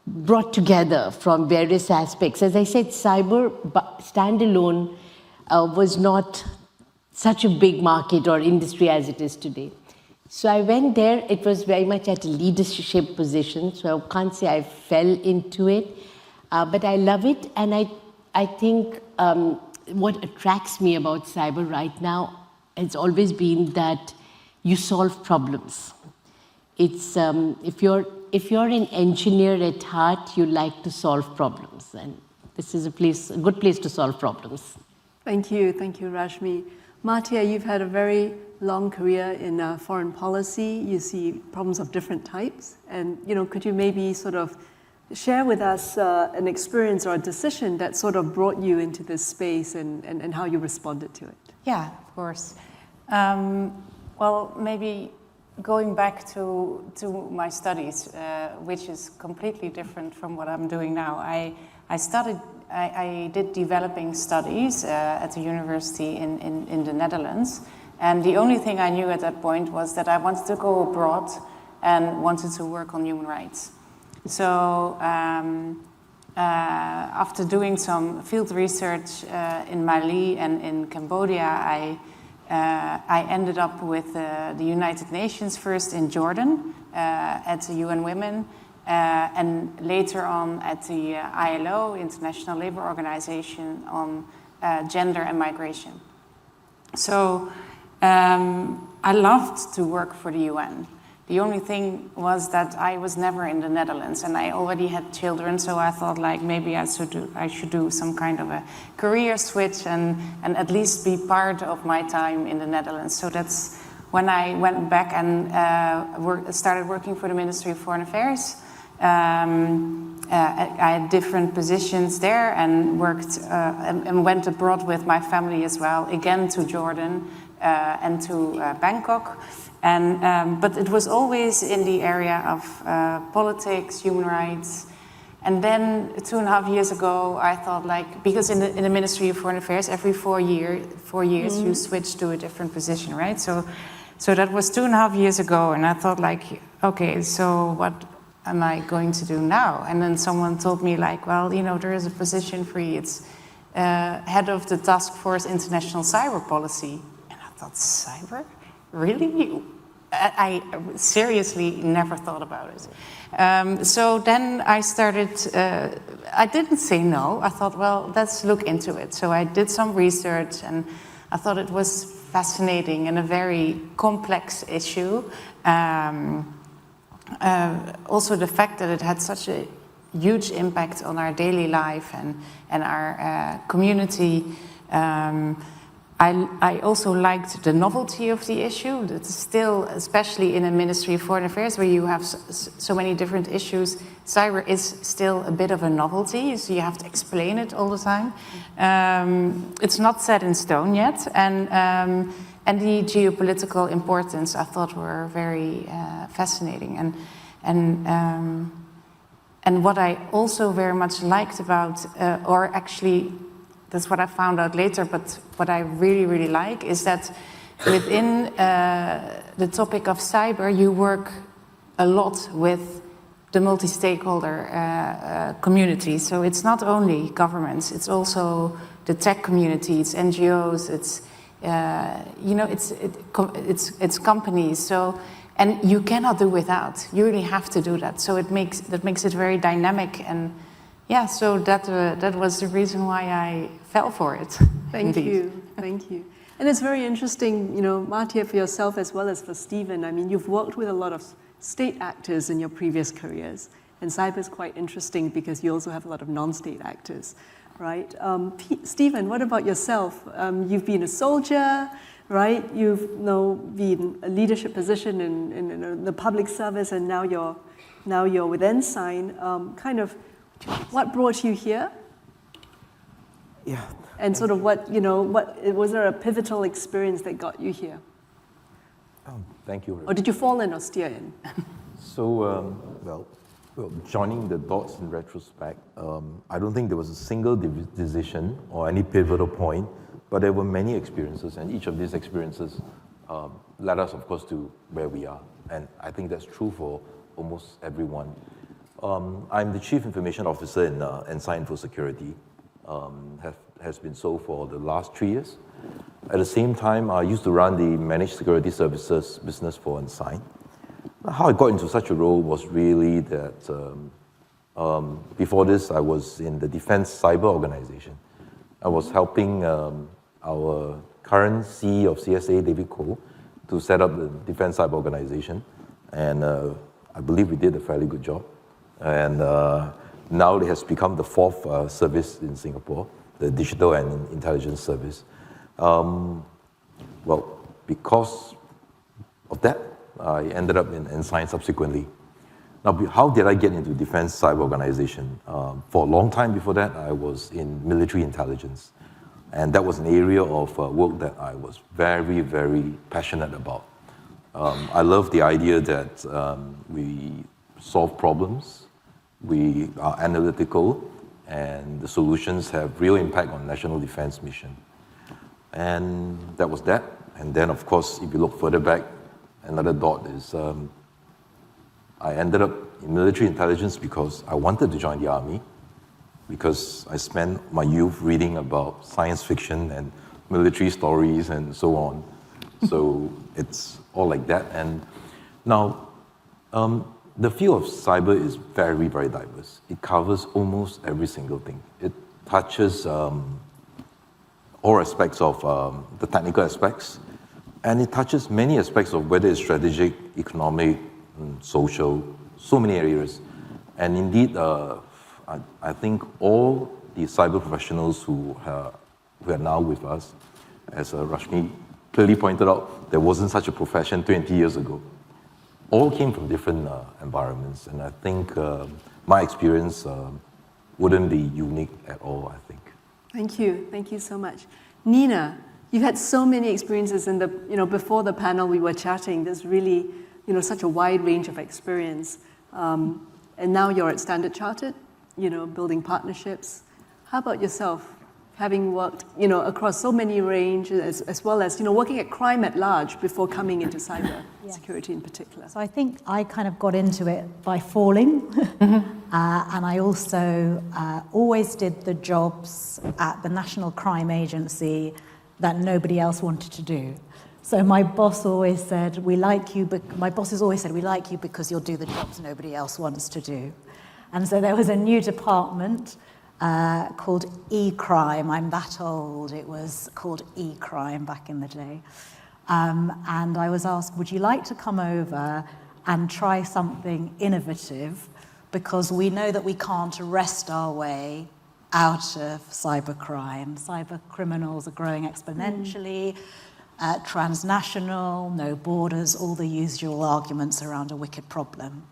brought together from various aspects. As I said, cyber standalone was not such a big market or industry as it is today. So I went there. It was very much at a leadership position, so I can't say I fell into it, but I love it. And I think what attracts me about cyber right now has always been that you solve problems. It's if you're an engineer at heart, you like to solve problems, and this is a good place to solve problems. Thank you, Rashmi. Martia, you've had a very long career in foreign policy. You see problems of different types, and could you maybe sort of share with us an experience or a decision that sort of brought you into this space and how you responded to it? Yeah, of course. Well, maybe going back to my studies, which is completely different from what I'm doing now. I did developing studies at a university in the Netherlands. And the only thing I knew at that point was that I wanted to go abroad and wanted to work on human rights. So after doing some field research in Mali and in Cambodia, I ended up with the United Nations first in Jordan at the UN Women, and later on at the ILO, International Labour Organization, on gender and migration. So I loved to work for the UN. The only thing was that I was never in the Netherlands, and I already had children, so I thought like maybe I should do some kind of a career switch and at least be part of my time in the Netherlands. So that's when I went back and started working for the Ministry of Foreign Affairs. I had different positions there and worked and went abroad with my family as well, again to Jordan and to Bangkok. And but it was always in the area of politics, human rights. And then 2.5 years ago, I thought like, because in the Ministry of Foreign Affairs, every 4 years you switch to a different position, right? So that was 2.5 years ago, and I thought like, okay, so what am I going to do now? And then someone told me like, well, there is a position free. It's head of the Task Force International Cyber Policy. And I thought, cyber? Really? I seriously never thought about it. So then I started, I didn't say no. I thought, well, let's look into it. So I did some research, and I thought it was fascinating and a very complex issue. Also the fact that it had such a huge impact on our daily life and our community. I also liked the novelty of the issue. It's still, especially in a Ministry of Foreign Affairs where you have so many different issues, cyber is still a bit of a novelty, so you have to explain it all the time. It's not set in stone yet, and the geopolitical importance I thought were very fascinating. And what I also very much liked about, or actually that's what I found out later, but what I really, really like is that within the topic of cyber, you work a lot with the multi-stakeholder community. So it's not only governments, it's also the tech community, it's NGOs, it's it's companies. So, and you cannot do without. You really have to do that. So that makes it very dynamic. And yeah, so that was the reason why I fell for it. Thank you. And it's very interesting, Martia, for yourself as well as for Stephen. I mean, you've worked with a lot of state actors in your previous careers, and cyber is quite interesting because you also have a lot of non-state actors, right? Stephen, what about yourself? You've been a soldier, right? You've been a leadership position in the public service, and now you're with Ensign. What brought you here? Yeah. And sort of what was there a pivotal experience that got you here? Thank you. Or did you fall in or steer in? So, well, joining the dots in retrospect, I don't think there was a single decision or any pivotal point, but there were many experiences, and each of these experiences led us, of course, to where we are. And I think that's true for almost everyone. I'm the Chief Information Officer in Ensign for Security, has been so for the last 3 years. At the same time, I used to run the Managed Security Services business for Ensign. How I got into such a role was really that before this, I was in the Defense Cyber Organization. I was helping our current CEO of CSA, David Koh, to set up the Defense Cyber Organization. And I believe we did a fairly good job. And now it has become the 4th service in Singapore, the Digital and Intelligence Service. Well, because of that, I ended up in Ensign subsequently. Now, how did I get into Defense Cyber Organization? For a long time before that, I was in military intelligence. And that was an area of work that I was very, very passionate about. I love the idea that we solve problems, we are analytical, and the solutions have real impact on national defense mission. And that was that. And then, of course, if you look further back, another dot is I ended up in military intelligence because I wanted to join the army, because I spent my youth reading about science fiction and military stories and so on. So it's all like that. And now, the field of cyber is very, very diverse. It covers almost every single thing. It touches all aspects of the technical aspects, and it touches many aspects of whether it's strategic, economic, social, so many areas. And indeed, I think all the cyber professionals who are now with us, as Rashmi clearly pointed out, there wasn't such a profession 20 years ago. All came from different environments, and I think my experience wouldn't be unique at all, I think. Thank you so much. Nina, you've had so many experiences in the, before the panel we were chatting, there's really, such a wide range of experience. And now you're at Standard Chartered, building partnerships. How about yourself? Having worked, across so many ranges, as well as, working at crime at large before coming into cyber security in particular. So I think I kind of got into it by falling. And I also always did the jobs at the National Crime Agency that nobody else wanted to do. So my boss always said, we like you, but my bosses always said, we like you because you'll do the jobs nobody else wants to do. And so there was a new department called e-crime. I'm that old. It was called e-crime back in the day. And I was asked, would you like to come over and try something innovative, because we know that we can't arrest our way out of cybercrime. Cyber criminals are growing exponentially, transnational, no borders, all the usual arguments around a wicked problem.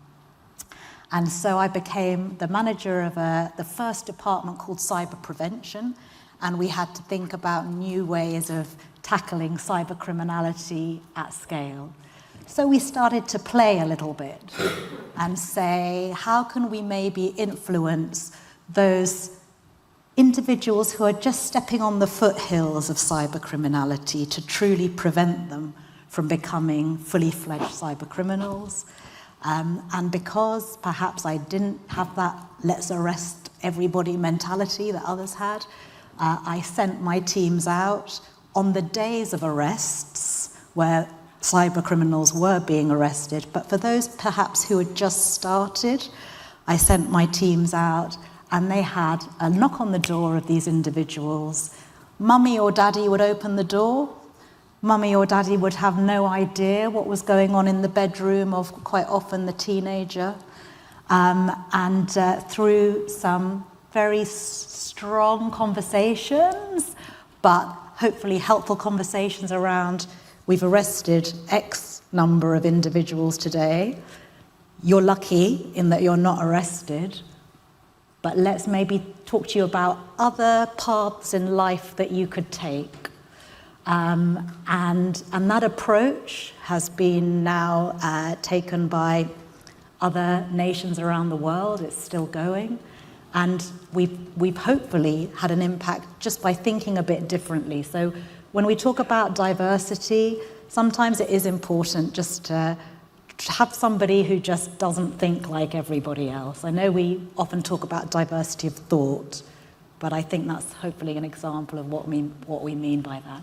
And so I became the manager of the first department called Cyber Prevention, and we had to think about new ways of tackling cyber criminality at scale. So we started to play a little bit and say, how can we maybe influence those individuals who are just stepping on the foothills of cyber criminality to truly prevent them from becoming fully fledged cyber criminals? And because perhaps I didn't have that let's arrest everybody mentality that others had, I sent my teams out on the days of arrests where cyber criminals were being arrested. But for those perhaps who had just started, I sent my teams out and they had a knock on the door of these individuals. Mummy or daddy would open the door. Mummy or daddy would have no idea what was going on in the bedroom of quite often the teenager. And through some very strong conversations, but hopefully helpful conversations around, we've arrested X number of individuals today. You're lucky in that you're not arrested, but let's maybe talk to you about other paths in life that you could take. And that approach has been now taken by other nations around the world. It's still going. And we've hopefully had an impact just by thinking a bit differently. So when we talk about diversity, sometimes it is important just to have somebody who just doesn't think like everybody else. I know we often talk about diversity of thought, but I think that's hopefully an example of what we mean by that.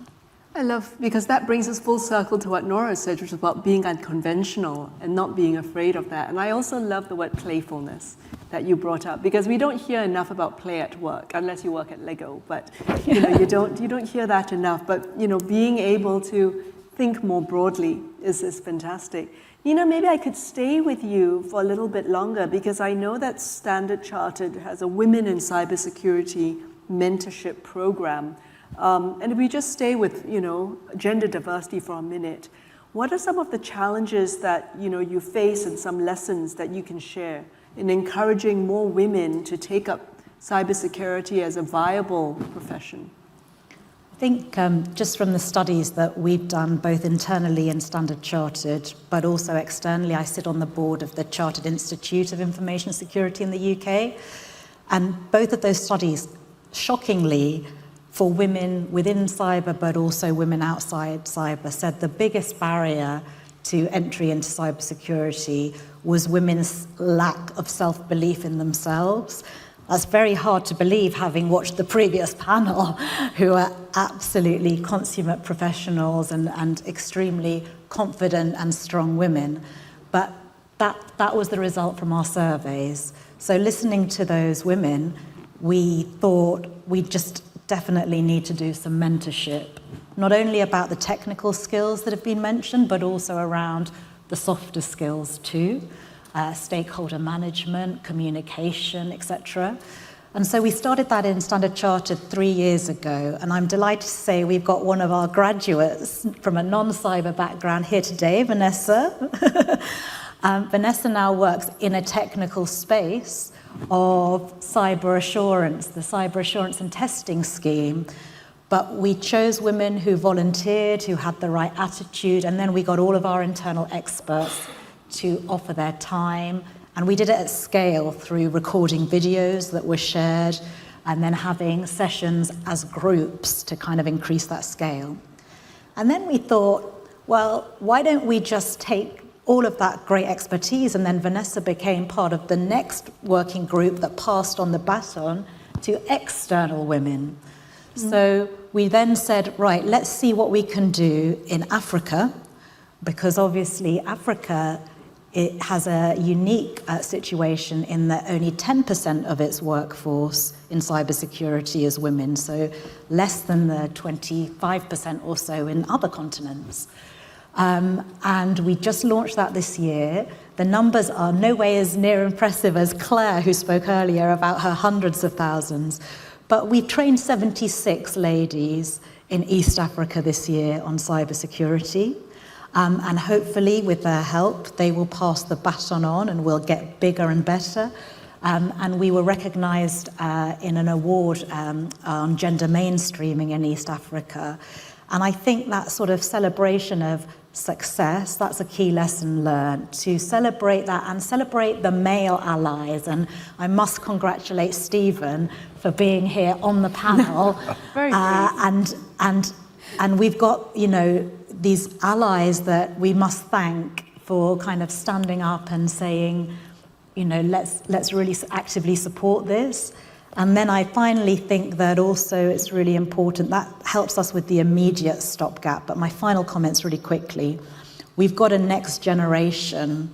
I love, because that brings us full circle to what Nora said, which is about being unconventional and not being afraid of that. And I also love the word playfulness that you brought up, because we don't hear enough about play at work, unless you work at Lego, but you don't hear that enough. But being able to think more broadly is fantastic. Nina, maybe I could stay with you for a little bit longer, because I know that Standard Chartered has a Women in Cybersecurity mentorship program. And if we just stay with, gender diversity for a minute, what are some of the challenges that, you face and some lessons that you can share in encouraging more women to take up cybersecurity as a viable profession? I think just from the studies that we've done, both internally in Standard Chartered, but also externally, I sit on the board of the Chartered Institute of Information Security in the UK. And both of those studies, shockingly, for women within cyber, but also women outside cyber, said the biggest barrier to entry into cybersecurity was women's lack of self-belief in themselves. That's very hard to believe, having watched the previous panel, who are absolutely consummate professionals and extremely confident and strong women. But that was the result from our surveys. So listening to those women, we thought we just definitely need to do some mentorship, not only about the technical skills that have been mentioned, but also around the softer skills too, stakeholder management, communication, etc. And so we started that in Standard Chartered 3 years ago, and I'm delighted to say we've got one of our graduates from a non-cyber background here today, Vanessa. Vanessa now works in a technical space of cyber assurance, the cyber assurance and testing scheme. But we chose women who volunteered, who had the right attitude, and then we got all of our internal experts to offer their time. And we did it at scale through recording videos that were shared and then having sessions as groups to kind of increase that scale. And then we thought, well, why don't we just take all of that great expertise, and then Vanessa became part of the next working group that passed on the baton to external women. So we then said, right, let's see what we can do in Africa, because obviously Africa, it has a unique situation in that only 10% of its workforce in cybersecurity is women, so less than the 25% or so in other continents. And we just launched that this year. The numbers are no way as near impressive as Claire, who spoke earlier about her hundreds of thousands. But we've trained 76 ladies in East Africa this year on cybersecurity. And hopefully, with their help, they will pass the baton on and will get bigger and better. And we were recognized in an award on gender mainstreaming in East Africa. And I think that sort of celebration of success, that's a key lesson learned, to celebrate that and celebrate the male allies. And I must congratulate Stephen for being here on the panel. Very great. And we've got, you know, these allies that we must thank for kind of standing up and saying, you know, let's really actively support this. And then I finally think that also it's really important, that helps us with the immediate stopgap. But my final comments really quickly. We've got a next generation,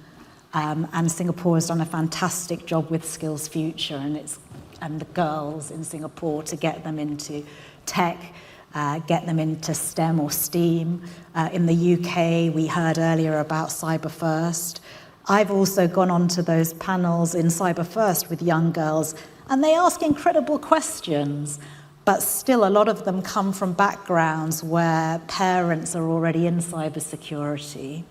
and Singapore has done a fantastic job with Skills Future and the girls in Singapore to get them into tech, get them into STEM or STEAM. In the UK, we heard earlier about Cyber First. I've also gone on to those panels in Cyber First with young girls, and they ask incredible questions, but still a lot of them come from backgrounds where parents are already in cybersecurity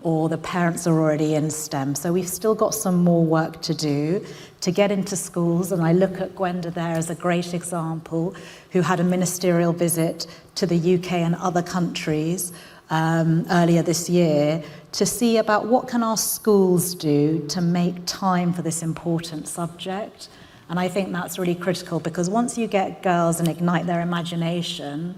or the parents are already in STEM. So we've still got some more work to do to get into schools, and I look at Gwenda there as a great example, who had a ministerial visit to the UK and other countries earlier this year to see about what can our schools do to make time for this important subject. And I think that's really critical, because once you get girls and ignite their imagination,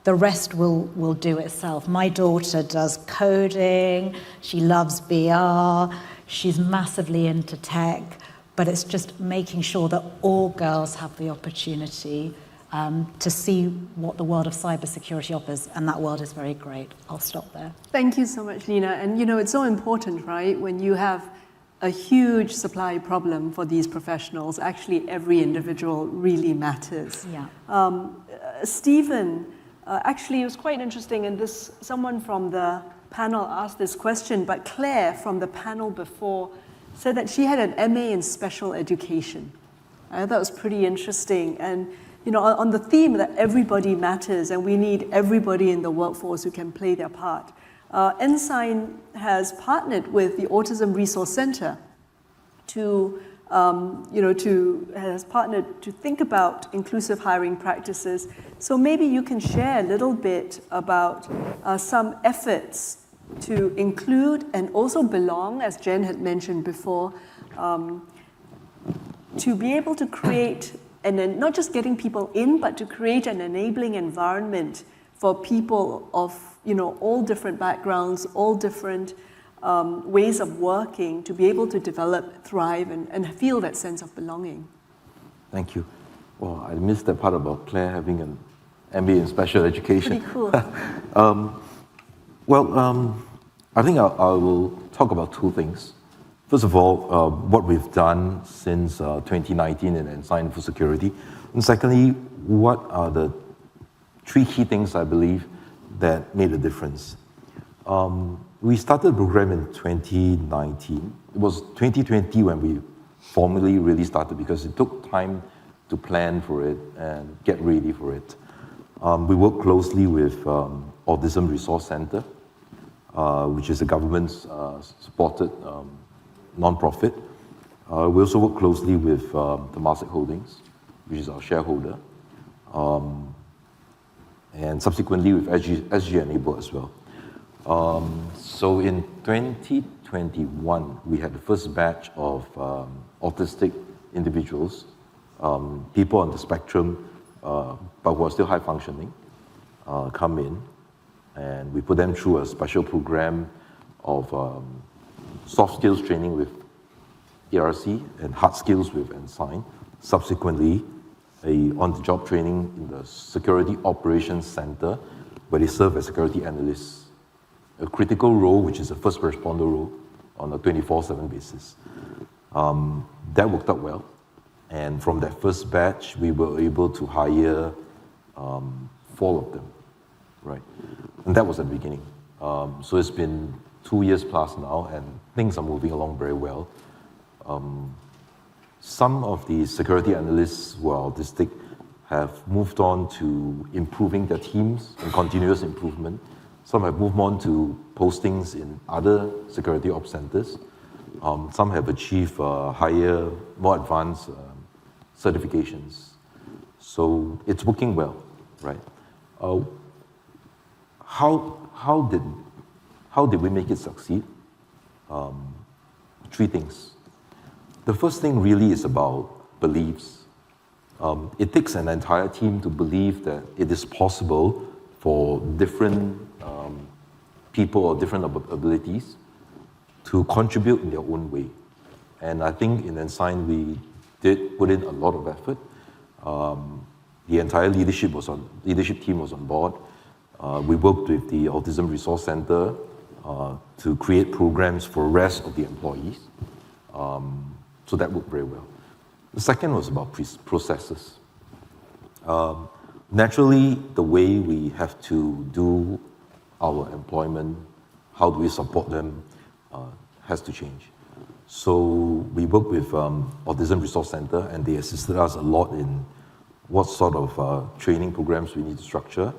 the rest will do itself. My daughter does coding, she loves VR, she's massively into tech, but it's just making sure that all girls have the opportunity to see what the world of cybersecurity offers, and that world is very great. I'll stop there. Thank you so much, Lina. And you know, it's so important, right, when you have a huge supply problem for these professionals, actually every individual really matters. Yeah. Stephen, actually it was quite interesting, and someone from the panel asked this question, but Claire from the panel before said that she had an MA in special education. I thought that was pretty interesting. And you know, on the theme that everybody matters and we need everybody in the workforce who can play their part. Ensign has partnered with the Autism Resource Center has partnered to think about inclusive hiring practices. So maybe you can share a little bit about some efforts to include and also belong, as Jen had mentioned before, to be able to create, and then not just getting people in, but to create an enabling environment for people of all different backgrounds, all different ways of working, to be able to develop, thrive, and feel that sense of belonging. Thank you. Well, I missed that part about Claire having an MBA in special education. Pretty cool. I think I will talk about two things. First of all, what we've done since 2019 in Ensign for Security. And secondly, what are the three key things I believe that made a difference. We started the program in 2019. It was 2020 when we formally really started, because it took time to plan for it and get ready for it. We worked closely with Autism Resource Center, which is a government-supported non-profit. We also work closely with Temasek Holdings, which is our shareholder, and subsequently with SG Enable as well. So in 2021, we had the first batch of autistic individuals, people on the spectrum, but who are still high functioning, come in, and we put them through a special program of soft skills training with ERC and hard skills with Ensign. Subsequently, on-the-job training in the Security Operations Center, where they serve as security analysts, a critical role, which is a first responder role on a 24/7 basis. That worked out well, and from that first batch, we were able to hire 4 of them, right? And that was at the beginning. So it's been 2 years plus now, and things are moving along very well. Some of the security analysts who are autistic have moved on to improving their teams and continuous improvement. Some have moved on to postings in other security ops centers. Some have achieved higher, more advanced certifications. So it's working well, right? How did we make it succeed? 3 things. The first thing really is about beliefs. It takes an entire team to believe that it is possible for different people or different abilities to contribute in their own way. And I think in Ensign we did put in a lot of effort. The entire leadership team was on board. We worked with the Autism Resource Center to create programs for the rest of the employees. So that worked very well. The second was about processes. Naturally, the way we have to do our employment, how do we support them, has to change. So we worked with Autism Resource Center, and they assisted us a lot in what sort of training programs we need to structure.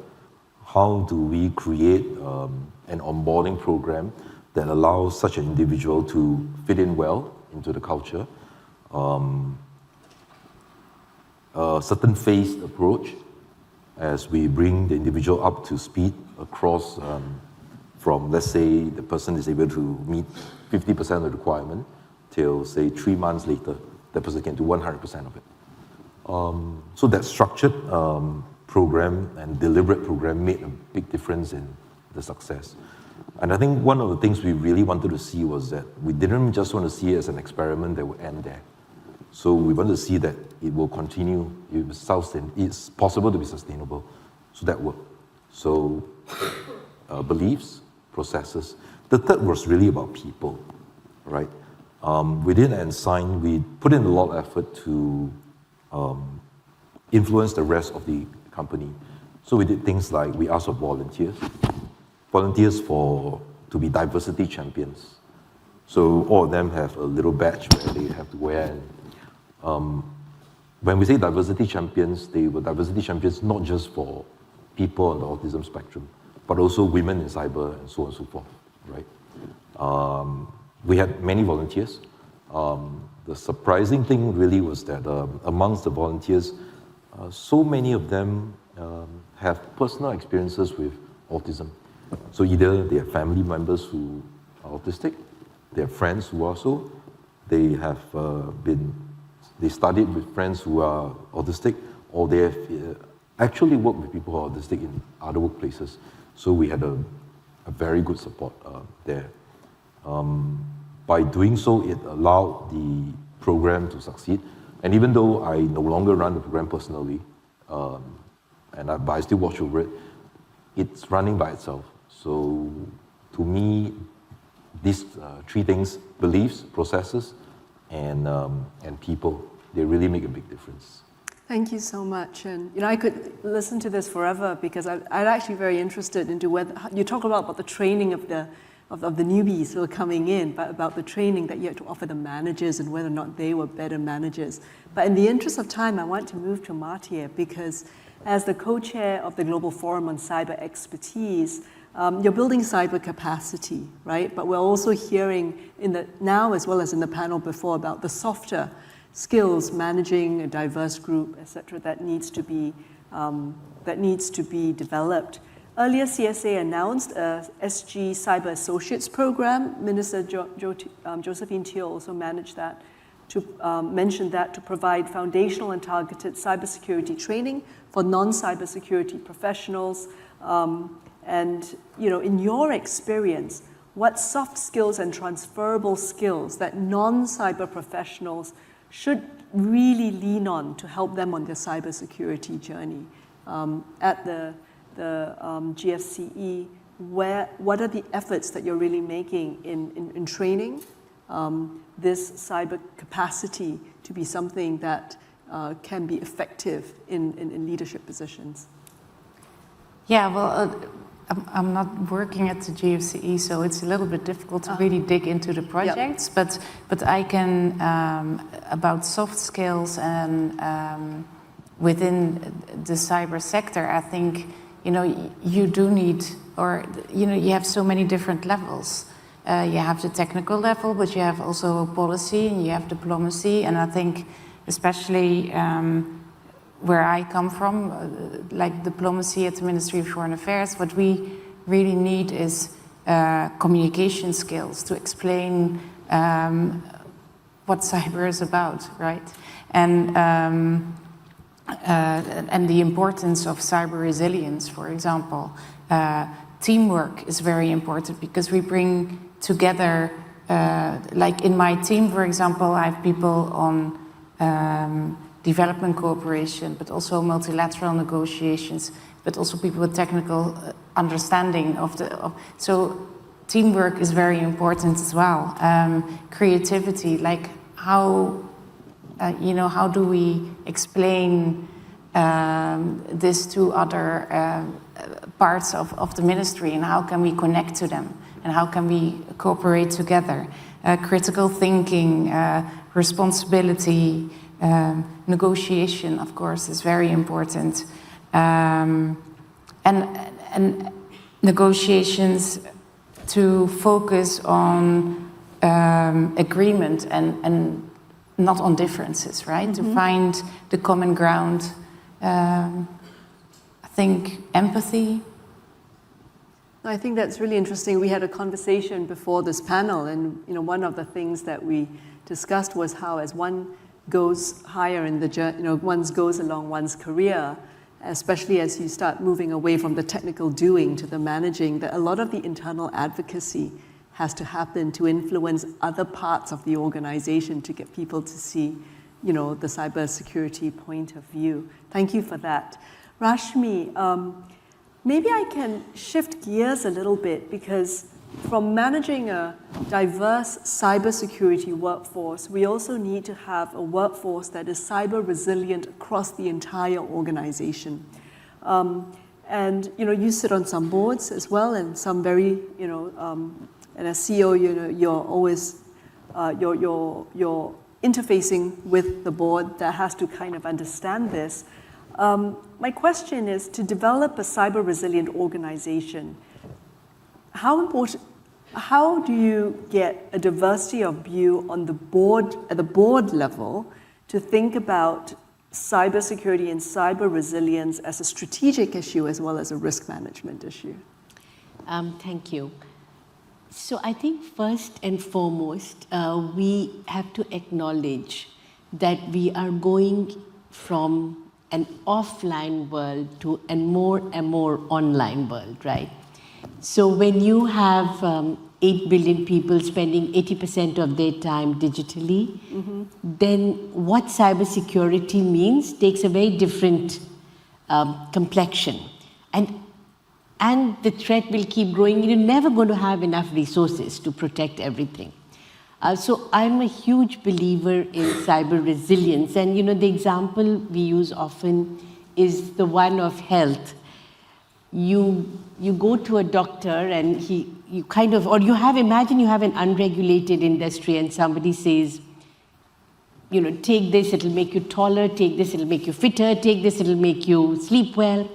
How do we create an onboarding program that allows such an individual to fit in well into the culture? A certain phased approach as we bring the individual up to speed across from, let's say, the person is able to meet 50% of the requirement till, say, 3 months later, the person can do 100% of it. So that structured program and deliberate program made a big difference in the success. And I think one of the things we really wanted to see was that we didn't just want to see it as an experiment that would end there. So we want to see that it will continue, it's possible to be sustainable. So that worked. So beliefs, processes. The third was really about people, right? Within Ensign, we put in a lot of effort to influence the rest of the company. So we did things like we asked for volunteers to be diversity champions. So all of them have a little badge where they have to wear. When we say diversity champions, they were diversity champions not just for people on the autism spectrum, but also women in cyber and so on and so forth, right? We had many volunteers. The surprising thing really was that amongst the volunteers, so many of them have personal experiences with autism. So either they have family members who are autistic, they have friends who are so, they studied with friends who are autistic, or they have actually worked with people who are autistic in other workplaces. So we had a very good support there. By doing so, it allowed the program to succeed. And even though I no longer run the program personally, but I still watch over it, it's running by itself. So to me, these 3 things, beliefs, processes, and people, they really make a big difference. Thank you so much. And I could listen to this forever because I'm actually very interested into whether you talk about the training of the newbies who are coming in, but about the training that you have to offer the managers and whether or not they were better managers. But in the interest of time, I want to move to Martia because as the co-chair of the Global Forum on Cyber Expertise, you're building cyber capacity, right? But we're also hearing now as well as in the panel before about the softer skills, managing a diverse group, etc., that needs to be developed. Earlier, CSA announced a SG Cyber Associates program. Minister Josephine Teo also mentioned that to provide foundational and targeted cybersecurity training for non-cybersecurity professionals. And in your experience, what soft skills and transferable skills that non-cyber professionals should really lean on to help them on their cybersecurity journey? At the GFCE, what are the efforts that you're really making in training this cyber capacity to be something that can be effective in leadership positions? Yeah, well, I'm not working at the GFCE, so it's a little bit difficult to really dig into the projects. Yep. But I can about soft skills and within the cyber sector. I think you do need, or you have so many different levels. You have the technical level, but you have also policy and you have diplomacy. And I think, especially where I come from, like diplomacy at the Ministry of Foreign Affairs, what we really need is communication skills to explain what cyber is about, right? And the importance of cyber resilience, for example. Teamwork is very important because we bring together, like in my team, for example, I have people on development cooperation, but also multilateral negotiations, but also people with technical understanding so teamwork is very important as well. Creativity, like how do we explain this to other parts of the ministry, and how can we connect to them, and how can we cooperate together? Critical thinking, responsibility, negotiation, of course, is very important. And negotiations to focus on agreement and not on differences, right? Mm-hmm. To find the common ground. I think empathy. I think that's really interesting. We had a conversation before this panel, and one of the things that we discussed was how, as one goes higher in the journey, one goes along one's career, especially as you start moving away from the technical doing to the managing, that a lot of the internal advocacy has to happen to influence other parts of the organization to get people to see, the cybersecurity point of view. Thank you for that. Rashmi, maybe I can shift gears a little bit, because from managing a diverse cybersecurity workforce, we also need to have a workforce that is cyber resilient across the entire organization. And you sit on some boards as well, and some very, and as CEO, you're always you're interfacing with the board that has to kind of understand this. My question is, to develop a cyber resilient organization, how do you get a diversity of view on the board, at the board level, to think about cybersecurity and cyber resilience as a strategic issue as well as a risk management issue? Thank you. So I think first and foremost, we have to acknowledge that we are going from an offline world to a more and more online world, right? So when you have 8 billion people spending 80% of their time digitally, mm-hmm. then what cybersecurity means takes a very different complexion. And the threat will keep growing. You're never going to have enough resources to protect everything. So I'm a huge believer in cyber resilience. And the example we use often is the one of health. You go to a doctor and imagine you have an unregulated industry and somebody says, take this, it'll make you taller, take this, it'll make you fitter, take this, it'll make you sleep well.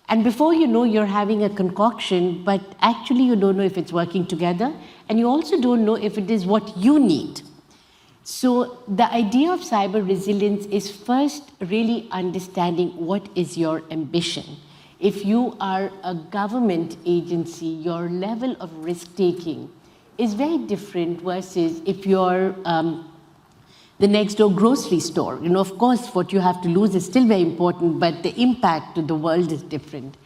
And before you know, you're having a concoction, but actually you don't know if it's working together, and you also don't know if it is what you need. So the idea of cyber resilience is first really understanding what is your ambition. If you are a government agency, your level of risk-taking is very different versus if you're the next door grocery store. Of course, what you have to lose is still very important, but the impact to the world is different.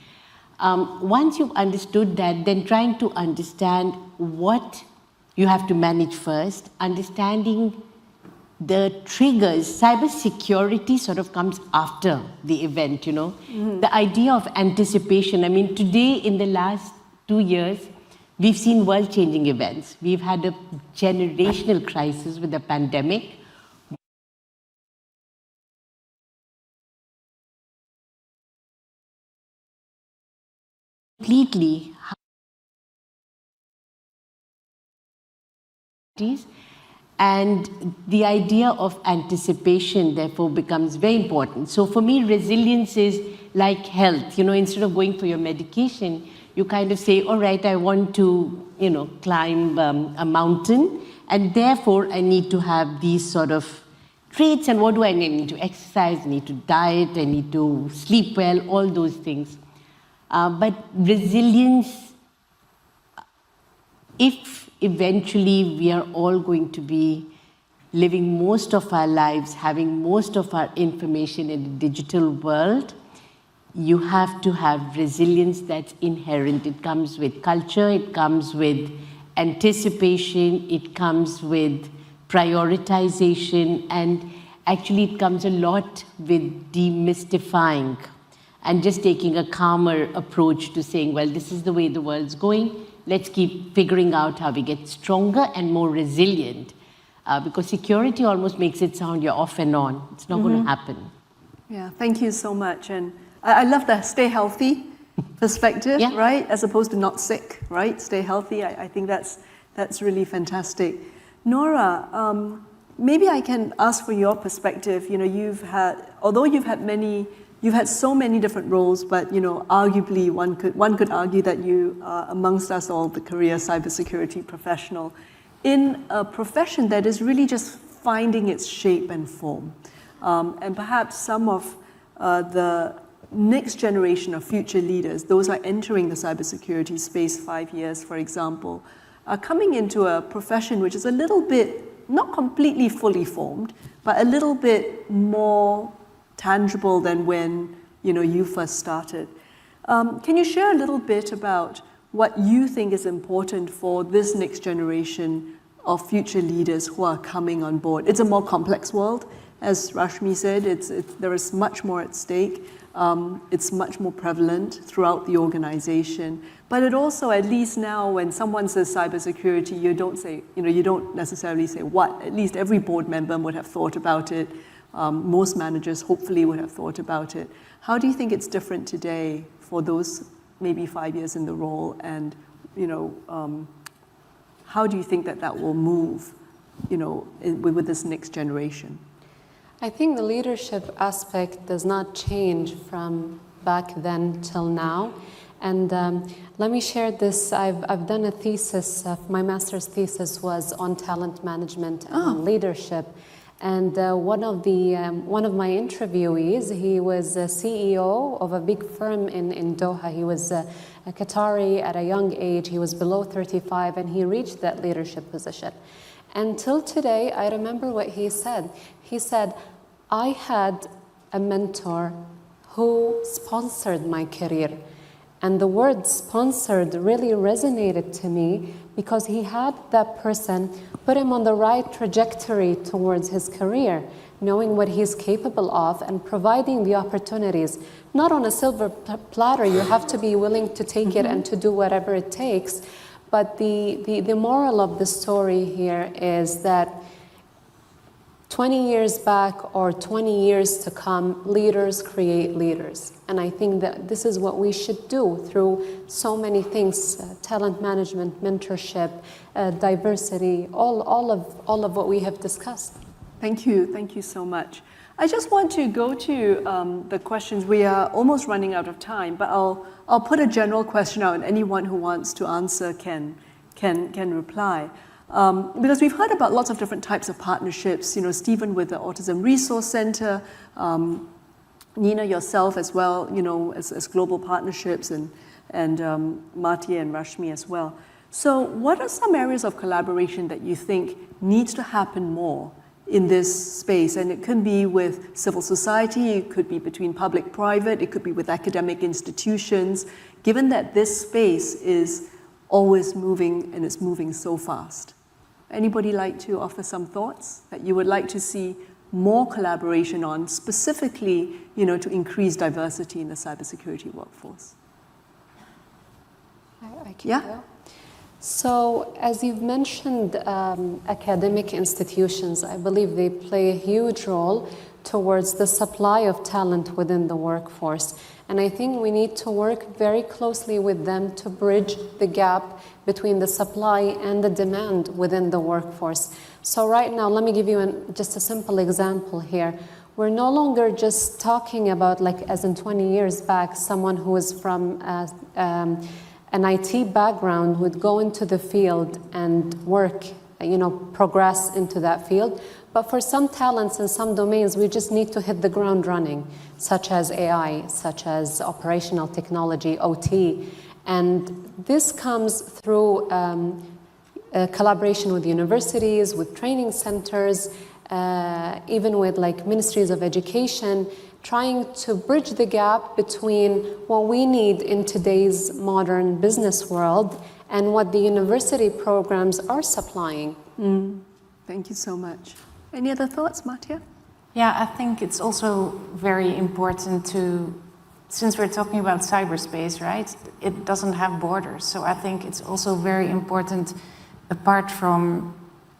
Once you've understood that, then trying to understand what you have to manage first, understanding the triggers. Cybersecurity sort of comes after the event, Mm-hmm. The idea of anticipation. I mean, today, in the last 2 years, we've seen world-changing events. We've had a generational crisis with the pandemic. Completely capabilities. And the idea of anticipation, therefore, becomes very important. So for me, resilience is like health. Instead of going for your medication, you kind of say, all right, I want to, climb a mountain, and therefore I need to have these sort of traits. And what do I need? I need to exercise, I need to diet, I need to sleep well, all those things. But resilience, if eventually we are all going to be living most of our lives, having most of our information in a digital world, you have to have resilience that's inherent. It comes with culture, it comes with anticipation, it comes with prioritization, and actually it comes a lot with demystifying and just taking a calmer approach to saying, well, this is the way the world's going. Let's keep figuring out how we get stronger and more resilient. Because security almost makes it sound you're off and on. It's not going to happen. Yeah, thank you so much. And I love the stay healthy perspective, right? As opposed to not sick, right? Stay healthy. I think that's really fantastic. Nora, maybe I can ask for your perspective. You've had so many different roles, but arguably one could argue that you are amongst us all the career cybersecurity professional in a profession that is really just finding its shape and form. And perhaps some of the next generation of future leaders, those are entering the cybersecurity space 5 years, for example, are coming into a profession which is a little bit, not completely fully formed, but a little bit more tangible than when you first started. Can you share a little bit about what you think is important for this next generation of future leaders who are coming on board? It's a more complex world, as Rashmi said. There is much more at stake. It's much more prevalent throughout the organization. But it also, at least now, when someone says cybersecurity, you don't necessarily say what. At least every board member would have thought about it. Most managers hopefully would have thought about it. How do you think it's different today for those maybe 5 years in the role, and how do you think that will move with this next generation? I think the leadership aspect does not change from back then till now. And let me share this. I've done a thesis. My master's thesis was on talent management and on leadership. And one of my interviewees, he was a CEO of a big firm in Doha. He was a Qatari at a young age. He was below 35, and he reached that leadership position. Until today, I remember what he said. He said, I had a mentor who sponsored my career. And the word sponsored really resonated to me because he had that person put him on the right trajectory towards his career, knowing what he's capable of and providing the opportunities. Not on a silver platter, you have to be willing to take it and to do whatever it takes. But the moral of the story here is that 20 years back or 20 years to come, leaders create leaders. And I think that this is what we should do through so many things, talent management, mentorship, diversity, all of what we have discussed. Thank you so much. I just want to go to the questions. We are almost running out of time, but I'll put a general question out, and anyone who wants to answer can reply. Because we've heard about lots of different types of partnerships, Stephen with the Autism Resource Center, Nina yourself as well, as global partnerships, and Marty and Rashmi as well. So what are some areas of collaboration that you think needs to happen more in this space? And it could be with civil society, it could be between public-private, it could be with academic institutions, given that this space is always moving and it's moving so fast. Anybody like to offer some thoughts that you would like to see more collaboration on, specifically, to increase diversity in the cybersecurity workforce? I can go. So, as you've mentioned, academic institutions, I believe they play a huge role towards the supply of talent within the workforce. And I think we need to work very closely with them to bridge the gap between the supply and the demand within the workforce. So right now, let me give you just a simple example here. We're no longer just talking about, like as in 20 years back, someone who is from an IT background would go into the field and work, progress into that field. But for some talents in some domains, we just need to hit the ground running, such as AI, such as operational technology, OT. And this comes through collaboration with universities, with training centers, even with like ministries of education, trying to bridge the gap between what we need in today's modern business world and what the university programs are supplying. Thank you so much. Any other thoughts, Mattia? Yeah, I think it's also very important since we're talking about cyberspace, right? It doesn't have borders. So I think it's also very important, apart from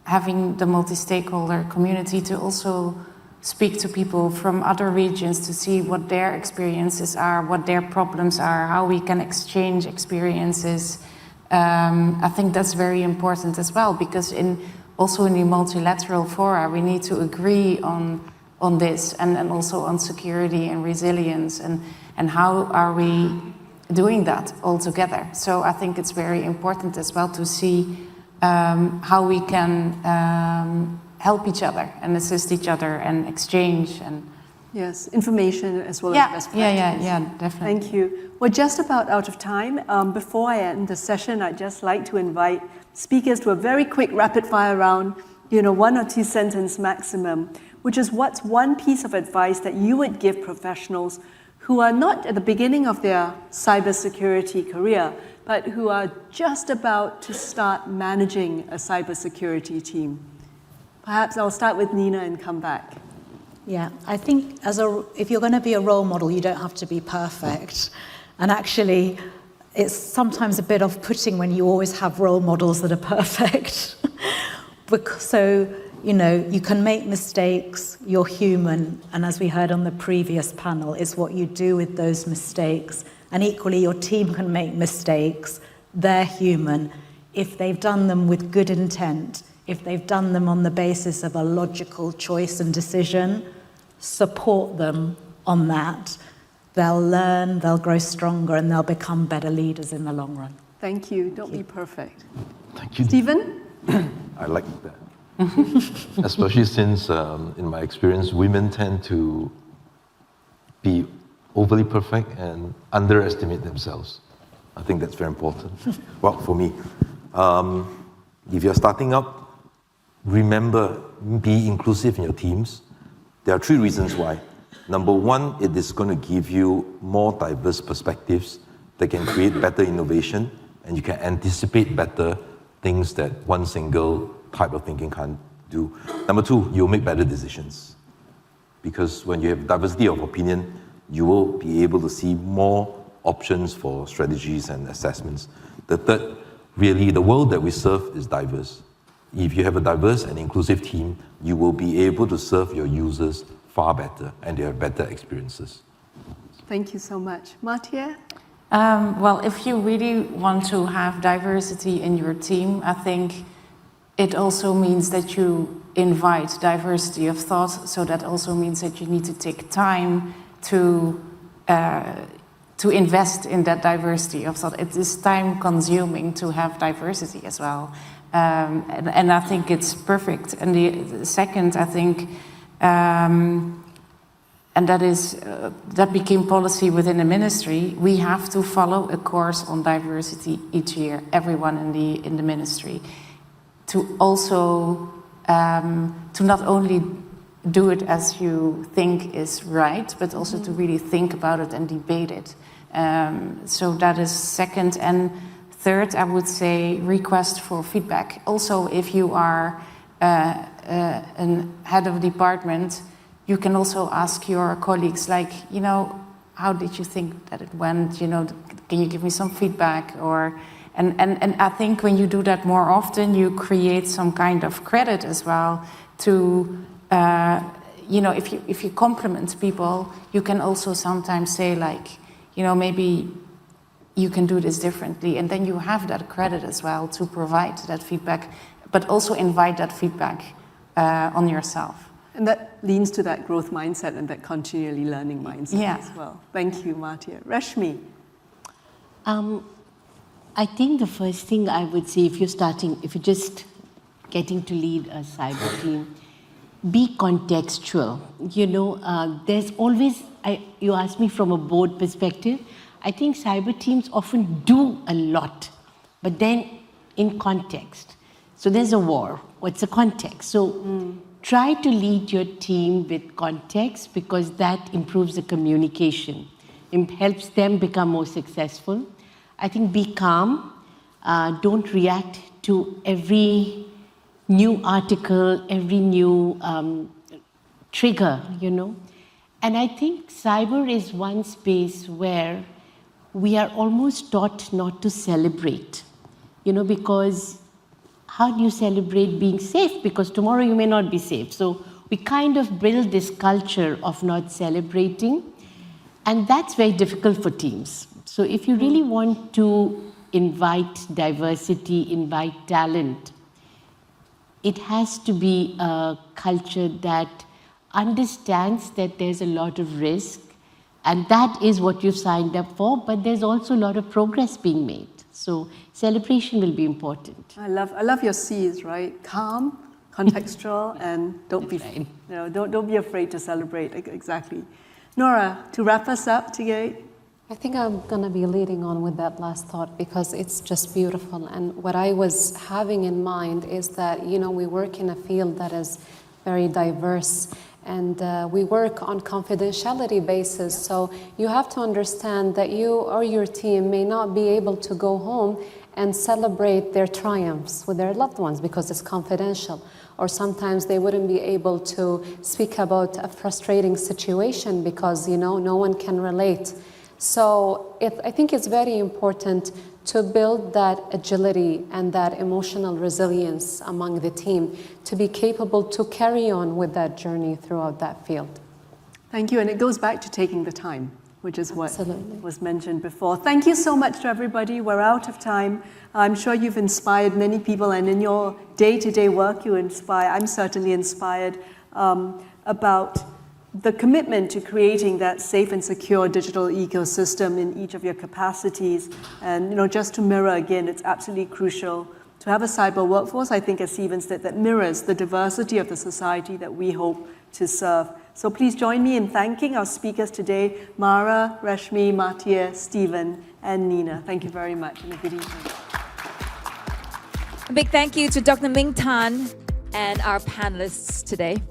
having the multi-stakeholder community, to also speak to people from other regions to see what their experiences are, what their problems are, how we can exchange experiences. I think that's very important as well, because also in the multilateral fora, we need to agree on this and also on security and resilience and how are we doing that all together. So I think it's very important as well to see how we can help each other and assist each other and exchange and yes, information as well as best practices. Yeah, definitely. Thank you. We're just about out of time. Before I end the session, I'd just like to invite speakers to a very quick rapid fire round, 1 or 2 sentence maximum, which is what's one piece of advice that you would give professionals who are not at the beginning of their cybersecurity career, but who are just about to start managing a cybersecurity team. Perhaps I'll start with Nina and come back. Yeah, I think if you're going to be a role model, you don't have to be perfect. And actually, it's sometimes a bit off-putting when you always have role models that are perfect. So, you can make mistakes, you're human, and as we heard on the previous panel, it's what you do with those mistakes. And equally, your team can make mistakes, they're human. If they've done them with good intent, if they've done them on the basis of a logical choice and decision, support them on that. They'll learn, they'll grow stronger, and they'll become better leaders in the long run. Thank you. Don't be perfect. Thank you. Stephen? I like that. Especially since, in my experience, women tend to be overly perfect and underestimate themselves. I think that's very important. Well, for me. If you're starting up, remember, be inclusive in your teams. There are 3 reasons why. Number 1, it is going to give you more diverse perspectives that can create better innovation, and you can anticipate better things that one single type of thinking can't do. Number 2, you'll make better decisions. Because when you have diversity of opinion, you will be able to see more options for strategies and assessments. The third, really, the world that we serve is diverse. If you have a diverse and inclusive team, you will be able to serve your users far better, and they have better experiences. Thank you so much. Mattia? Well, if you really want to have diversity in your team, I think it also means that you invite diversity of thought. So that also means that you need to take time to invest in that diversity of thought. It is time consuming to have diversity as well. And I think it's perfect. And the second, I think, and that became policy within the ministry, we have to follow a course on diversity each year, everyone in the ministry, to also, to not only do it as you think is right, but also to really think about it and debate it. So that is second. And third, I would say request for feedback. Also, if you are a head of a department, you can also ask your colleagues, like, how did you think that it went? Can you give me some feedback? And I think when you do that more often, you create some kind of credit as well to you know, if you compliment people, you can also sometimes say like, you know, maybe you can do this differently, and then you have that credit as well to provide that feedback, but also invite that feedback on yourself. And that leans to that growth mindset and that continually learning mindset as well. Thank you, Martia. Rashmi. I think the first thing I would say, if you're just getting to lead a cyber team, be contextual. You know, there's always, you asked me from a board perspective, I think cyber teams often do a lot, but then in context. So there's a war, what's the context? So try to lead your team with context, because that improves the communication. It helps them become more successful. I think be calm, don't react to every new article, every new trigger, you know. And I think cyber is one space where we are almost taught not to celebrate, you know, because how do you celebrate being safe? Because tomorrow you may not be safe. So we kind of build this culture of not celebrating, and that's very difficult for teams. So if you really want to invite diversity, invite talent, it has to be a culture that understands that there's a lot of risk, and that is what you've signed up for, but there's also a lot of progress being made. So celebration will be important. I love your C's, right? Calm, contextual, and don't be afraid to celebrate. Exactly. Nora, to wrap us up today. I think I'm going to be leading on with that last thought, because it's just beautiful. And what I was having in mind is that, you know, we work in a field that is very diverse, and we work on confidentiality basis. So you have to understand that you or your team may not be able to go home and celebrate their triumphs with their loved ones because it's confidential. Or sometimes they wouldn't be able to speak about a frustrating situation because, you know, no one can relate. So I think it's very important to build that agility and that emotional resilience among the team to be capable to carry on with that journey throughout that field. Thank you, and it goes back to taking the time, which is what was mentioned before. Thank you so much to everybody. We're out of time. I'm sure you've inspired many people, and in your day-to-day work you inspire. I'm certainly inspired about the commitment to creating that safe and secure digital ecosystem in each of your capacities. And, you know, just to mirror again, it's absolutely crucial to have a cyber workforce, I think, as Stephen said, that mirrors the diversity of the society that we hope to serve. So please join me in thanking our speakers today, Mara, Rashmi, Martia, Stephen, and Nina. Thank you very much, and a good evening. A big thank you to Dr. Ming Tan and our panelists today.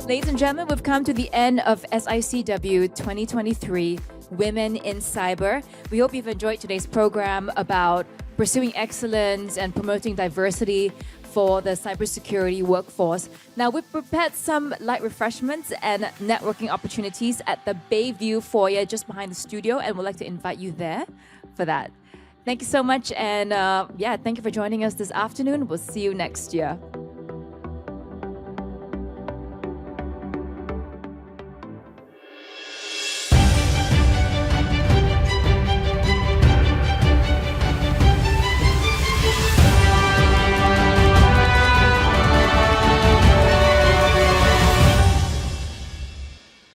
Ladies and gentlemen, we've come to the end of SICW 2023 Women in Cyber. We hope you've enjoyed today's program about pursuing excellence and promoting diversity for the cybersecurity workforce. Now, we've prepared some light refreshments and networking opportunities at the Bayview foyer just behind the studio, and we'd like to invite you there for that. Thank you so much, and thank you for joining us this afternoon. We'll see you next year.